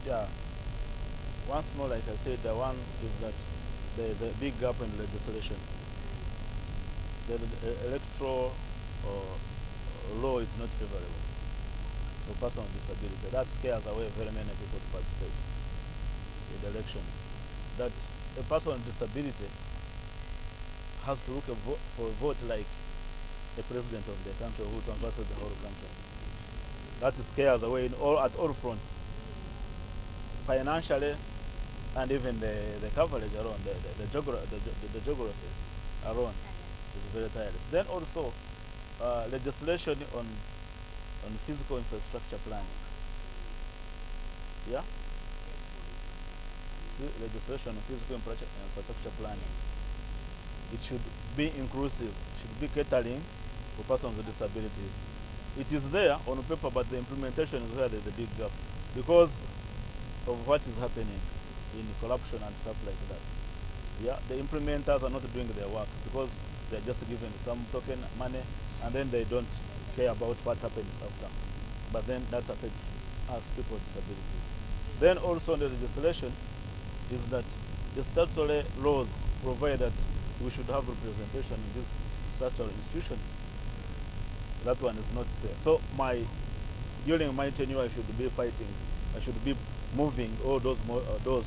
Yeah. Once more, like I said, the one is that there is a big gap in legislation. The electoral law is not favorable for persons with disability. That scares away very many people to participate in the election. That a person with disability has to look for a vote like a president of the country who traverses the whole country. That scares away at all fronts. Financially, and even the coverage around, the geography around is very tireless. Then also legislation on physical infrastructure planning. Yeah? Legislation on physical infrastructure planning. It should be inclusive, should be catering for persons with disabilities. It is there on paper, but the implementation is where there's a big gap because of what is happening in corruption and stuff like that. Yeah, the implementers are not doing their work because they're just given some token money and then they don't care about what happens after. But then that affects us people with disabilities. Then also the legislation is that the statutory laws provide that we should have representation in these statutory institutions. That one is not there. So during my tenure, I should be fighting. I should be moving all those to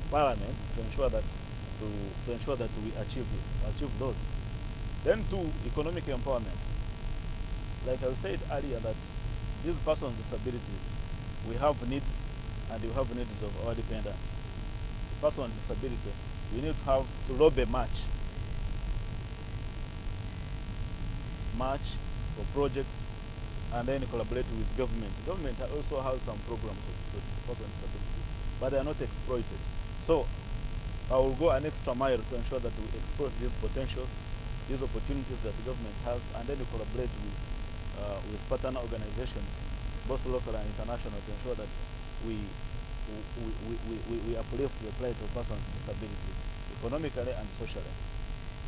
Parliament to ensure that we achieve those. Then two, economic empowerment. Like I said earlier, that these persons with disabilities, we have needs and we have needs of our dependents. The person with disability, we need to lobby much for projects and then collaborate with government. Government also has some programs for support on disability, but they are not exploited. So I will go an extra mile to ensure that we exploit these potentials, these opportunities that the government has, and then we collaborate with partner organizations, both local and international, to ensure that we uplift the plight of persons with disabilities, economically and socially.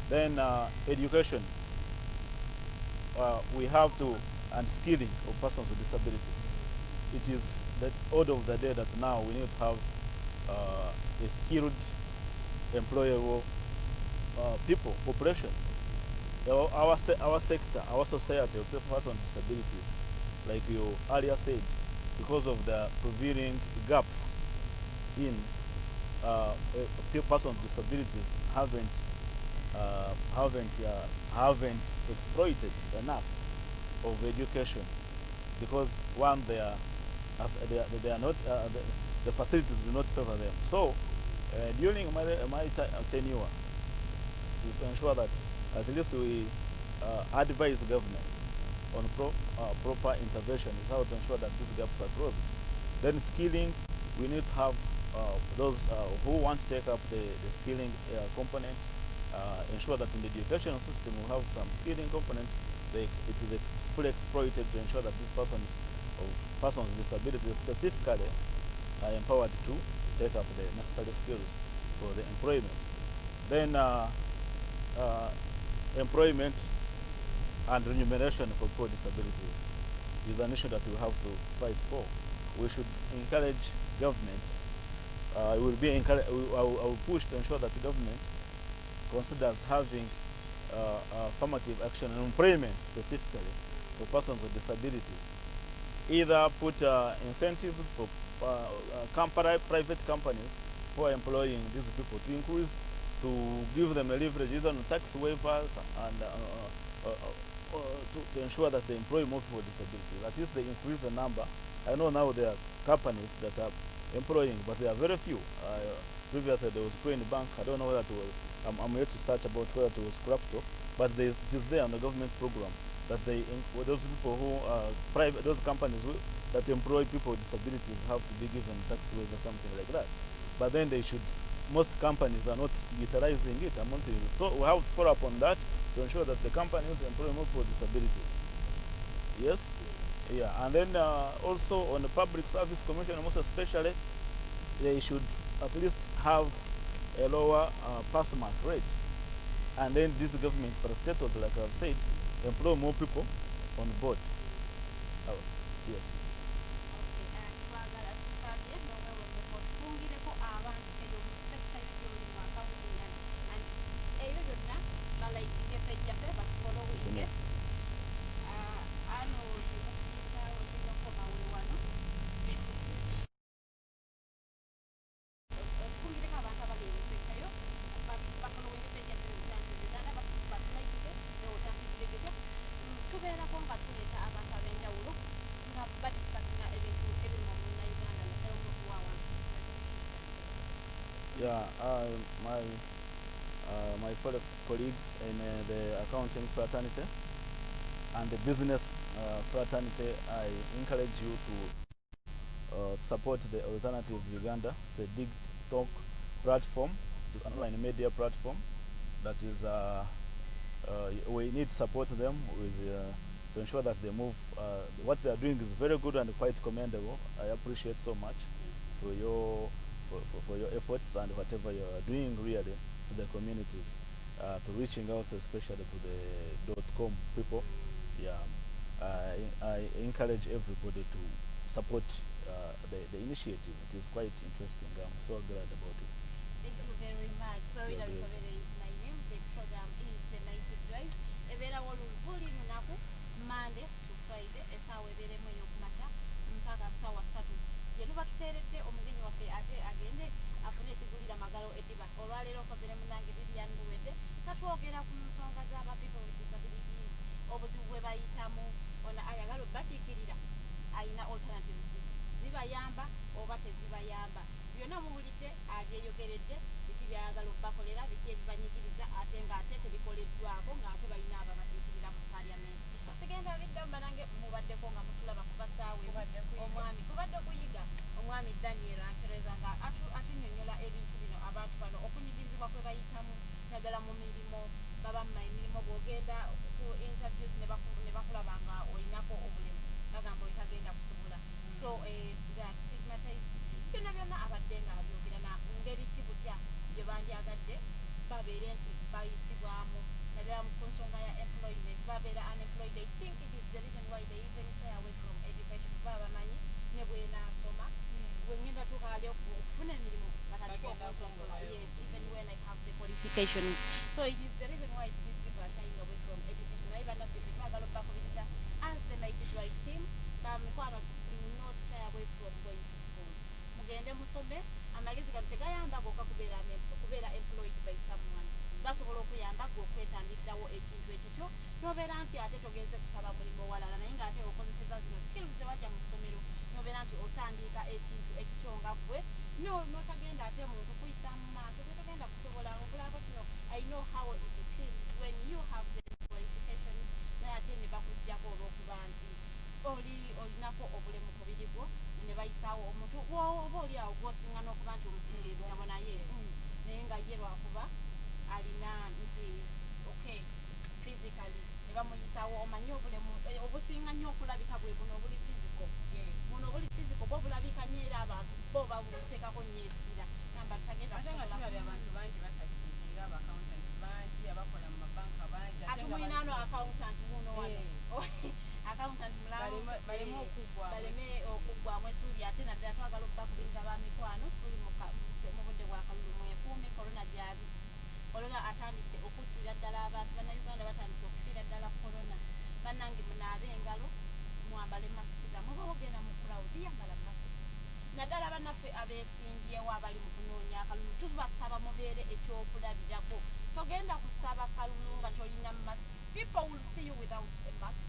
Then education. We have to, and skilling of persons with disabilities. It is the order of the day that now we need to have a skilled, employable population. Our sector, our society of persons with disabilities, like you earlier said, because of the prevailing gaps in persons with disabilities haven't haven't exploited enough of education, because one, they are not the facilities do not favor them. So during my tenure is to ensure that at least we advise government on proper intervention, is how to ensure that these gaps are closed. Then skilling, we need to have those who want to take up the skilling component, ensure that in the educational system we have some skilling component. It is fully exploited to ensure that these persons with disabilities specifically are empowered to take up the necessary skills for the employment. Then employment and remuneration for poor disabilities is an issue that we have to fight for. We should encourage government. I will push to ensure that the government considers having affirmative action and employment specifically for persons with disabilities. Either put incentives for private companies who are employing these people to give them a leverage either on tax waivers and to ensure that they employ more people with disabilities. At least they increase the number. I know now there are companies that are employing, but there are very few. Previously there was Queen Bank. I don't know whether it was, I'm yet to search about whether it was scrapped off, but it is there on the government program that those people who those companies that employ people with disabilities have to be given tax waiver or something like that. But then most companies are not utilizing it. So we have to follow up on that to ensure that the companies employ more people with disabilities. Yes? Yeah, and then also on the public service commission, most especially, they should at least have a lower pass mark rate. And then this government parastatals, like I've said, employ more people on board. Yes. Yeah, my fellow colleagues in the accounting fraternity and the business fraternity, I encourage you to support the Alternative Uganda. It's a big talk platform. It's an online media platform that is, we need to support them with, to ensure that they move. What they are doing is very good and quite commendable. I appreciate so much for your efforts and whatever you are doing really to the communities, to reaching out especially to the .com people. Yeah, I encourage everybody to support the initiative. It is quite interesting. I'm so glad about it. Thank you very much. FARIDA BIKOBERE is my name. The program is the Mighty Drive. Ebera woluvuli lunaku Monday to Friday. Esawa ebere mwenye kumacha mpaka sawa satu. Yeluba tuteredde omugenyi waffe ate agende afune ekigulira magalo ediba. Olwaleero kozere munange LILIAN LUWEDDE katwogera ku nsonga z'aba people with disabilities, obuzibu bwe bayitamu, ono ayagala obbatiikirira ayina alternatives zibayamba oba tezibayamba. Byonna muwulidde abyeyogeredde, biki byayagala obbakolera, biki ebibanyigiriza ate ng'ate tebikoleddwako ng'ate balina ababatiikirira mu parliament. Sigenda biddamu banange mubaddeko nga mutulaba ku basaawe omwami kubadde kuyiga omwami Daniel AMPEREZA nga atunnyonnyola ebintu bino abantu bano okunyigirizibwa kwe bayitamu naddala mu mirimu, babamma emirimu bw'ogenda ku interviews ne bakulaba nga olinako obulemu bagamba otagenda kusobola. So they are stigmatized. Byonna byonna abadde nga abyogera na ngeri ki butya gye bandyagadde babeere nti bayisibwamu naddala ku nsonga ya employment, babeera unemployed. They think it is the reason why they even shy away from education. Baba bamanyi ne bwenaasoma bwengenda tukaali okufuna emirimu batandikaokunsosola. Yes, even when I have the qualifications. So it is the reason why these people are shying away from education. Naye bannaffe twagala obbakubiriza as the Mighty Drive team, bamikwano do not shy away from going to school. Mugende musome, amagezi gano tegayamba gokka kubeera employed by someone. Gasobola okuyamba ogenze kusaba mulimu walala naye ng'ate okozeseza zino skills zewajja mu ssomero nobeera nti otandika ekintu ekikyonga gwe notagenda ate muntu kuyisa mu maaso tetagenda kusobola okulaba kino I know how it feels when you have the qualifications naye ate ne bakuggyako olw'okuba nti olinako obulemu ku biri bwo ne bayisaawo omuntu oba oli awo gwosinga n'okuba nti omusinga ebitabo naye naye nga ye lwakuba alina nti okay physically ne bamuyisaawo omanye obulemu obusinga nnyo okulabika bwe buno obuli physical buno obuli physical bwo bulabika nnyo era abantu bo babuteekako nnyo essira namba tagenda kusobola abantu bangi basakisinga aba accountants bangi abakola mu mabanka bangi ate mulinaano accountant muno wano accountant baleme okuggwamu essuubi ate naddala twagala okubakubiriza bamikwano tuli mu budde bwa kalulu mwekuume korona gyali korona atandise okuttira ddala abantu bannayuganda batandise okufiira ddala korona bannange munaabe engalo mwambale masiki zammwe oba ogenda mu crowd yambala masiki naddala bannaffe abeesimbyewo abali mu kunoonya akalulu tubasaba mubeere ekyokulabirako togenda kusaba kalulu nga tolina masiki people will see you without a mask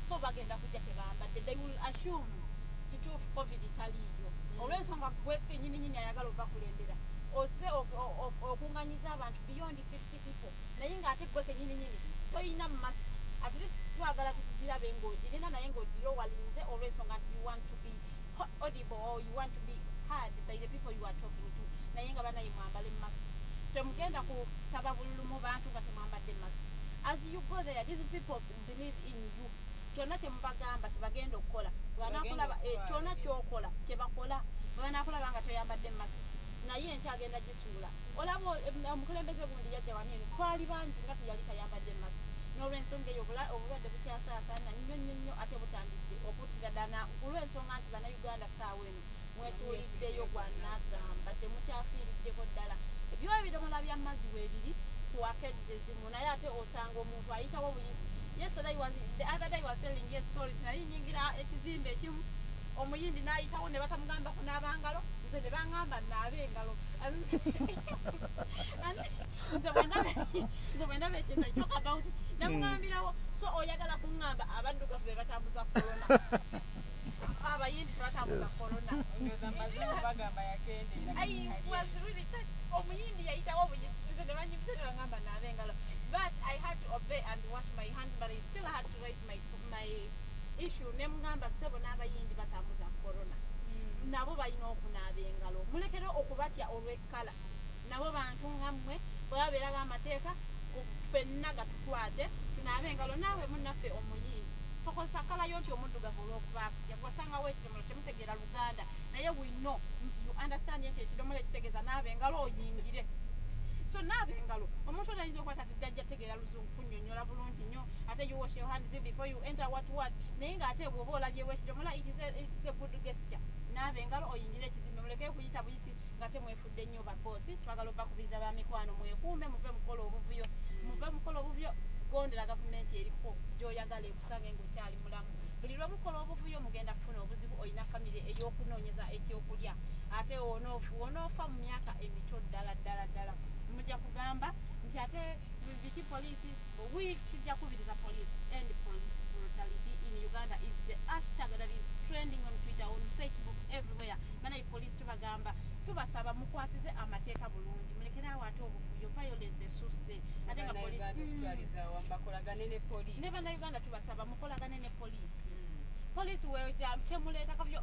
so bagenda kujja tebambadde they will assume kituufu covid taliiyo olw'ensonga gwe kenyininyini ayagala obakulembera oze okunganyiza abantu beyond 50 people naye ng'ate gwe kenyininyini toyina mask at least twagala tukugirabe ng'ogirina naye ng'ogira owalinze olw'ensonga nti you want to be audible or you want to be heard by the people you are talking to naye nga banaye mwambale mask temugenda kusaba bululu mu bantu nga temwambadde mask as you go there these people believe in you kyonna kyemubagamba kyebagenda okukola bwanakulaba kyonna kyokola kyebakola bwanakulaba nga toyambadde masiki naye enkyagenda gisuula olaba omukulembeze gundi yajja wanene twali bangi nga teyali tayambadde masiki n'olw'ensonga eyo obulwadde bukyasaasaana nnyo nnyo nnyo ate butandise okuttira ddala olw'ensonga nti bannayuganda saawa eno mwesuuliddeyo gwanagamba temukyafiiriddeko ddala ebyo ebidomola by'amazzi weebiri ku arcades ezimu naye ate osanga omuntu ayitawo buyisi the other day was telling a story naye nyingira ekizimbe ekimu omuyindi n'ayitawo ne batamugamba kunaaba ngalo nze ne baŋŋamba naabe engalo nze bwendaba ekintu ekyokabawuti namugambirawo so oyagala kuŋŋamba abaddugavu be batambuza korona abayindi tebatambuza korona omuyindi yayitawo buyisi nze ne banyimuze ne baŋŋamba naabe engalo but I had to obey and wash my hands but I still had to raise my issue nemugamba sebo n'abayindi batambuza korona nabo balina okunaaba engalo mulekere okubatya olw'ekkala nabo bantu ngammwe bwe babeera b'amateeka ffenna gatukwate tunaabe engalo naawe munnaffe omuyindi tokozesa kkalayo nti omuddugavu olw'okubakutya bwasangawo ekidomola temutegeera luganda naye wino nti you understand nti ekidomola ekitegeeza naaba engalo oyingire so naaba engalo omuntu onayinza okukwata tejjajja tegeera luzungu kunnyonnyola bulungi nnyo ate you wash your hands before you enter what naye ng'ate bw'oba olabyewo ekidomola it is a good gesture naaba engalo oyingire ekizimbe mulekere kuyita buyisi ng'ate mwefudde nnyo bakoosi twagala obakubiriza bamikwano mwekuume muve mukola obuvuyo gondera gavumenti eriko gy'oyagala ekusange ng'okyali mulamu buli lwemukola obuvuyo mugenda kufuna obuzibu olina famire ey'okunoonyeza ekyokulya ate onoofa mu myaka emito ddala mujja kugamba nti ate biki poliisi tujja kubiriza police and police brutality in Uganda is the hashtag that is trending on Twitter, on Facebook, everywhere. Banayi police tubagamba tubasaba mukwasize amateeka bulungi mulekere awo ate obufuyo violence esusse ate nga ne bannayuganda tubasaba mukolagane ne poliisi poliisi weja temuleeta kavyo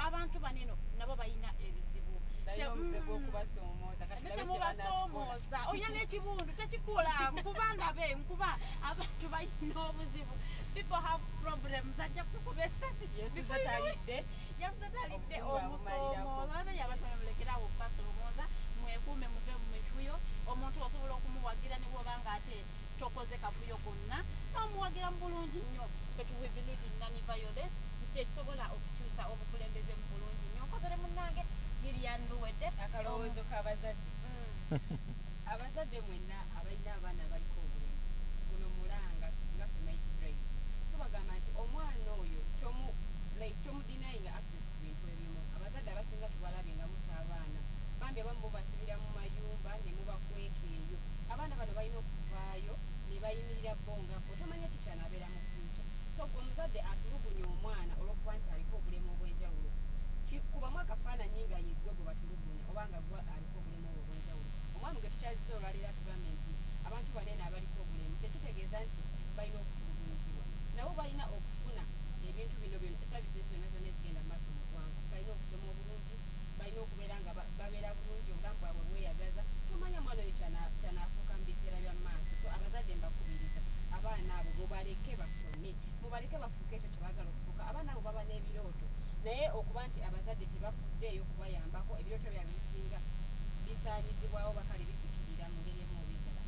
abantu baneno nabo balina ebizibu temubasomooza olina n'ekibundu tekikola nkuba abantu balina obuzibu people have problems ajja kukuba essasi yakusatalidde omusoomooza naye abatono mulekere awo okubasoomooza mwekuume muve mu mivuyo omuntu osobola okumuwagira ne bwoba nga ate tokoze kavuyo konna n'omuwagira mu bulungi nnyo we believe in non-violence nti ekisobola okukyusa obukulembeze mu bulungi nnyo nkozere munnange LILIAN LUWEDDE akalowoozo k'abazadde abazadde mwenna abalina abaana baliko obulemu buno mulanga nga femaiti drive tubagamba nti omwana oyo tomudinayinga access ku bintu ebimu abazadde abasinga tubalabye nga mutta abaana bambi abamu bo basibira mu mayumba ne mubakweka eyo abaana bano balina okuvaayo ne bayimirira bo nga bo tomanya kikyanabeera mu fuuta omuzadde atulugunya omwana olw'okuba nti aliko obulemu obw'enjawulo kikubamu akafaananyi nga yeggwe bwe batulugunya oba nga gwe aliko obulemu obwo obw'enjawulo omwami gwe tukyaziza olwaleero atugambe nti abantu banene abaliko obulemu tekitegeeza nti balina okutulugunyizibwa nabo balina okufuna ebintu bino services zonna zonna ezigenda mu maaso mu ggwanga balina okusoma obulungi balina okubeera nga babeera bulungi obulamu bwabwe bweyagaza tomanya mwana oyo kyanaafuuka mu biseera bya maaso so abazadde mbakubiriza abaana abo mubaleke basome mubaleke bafuuke ekyo kyebaagala okufuuka abaana abo baba n'ebirooto naye okuba nti abazadde tebafuddeeyo kubayambako ebirooto byabwe bisinga bisaanyizibwawo bakale bizikirira mu ngeri emu obigala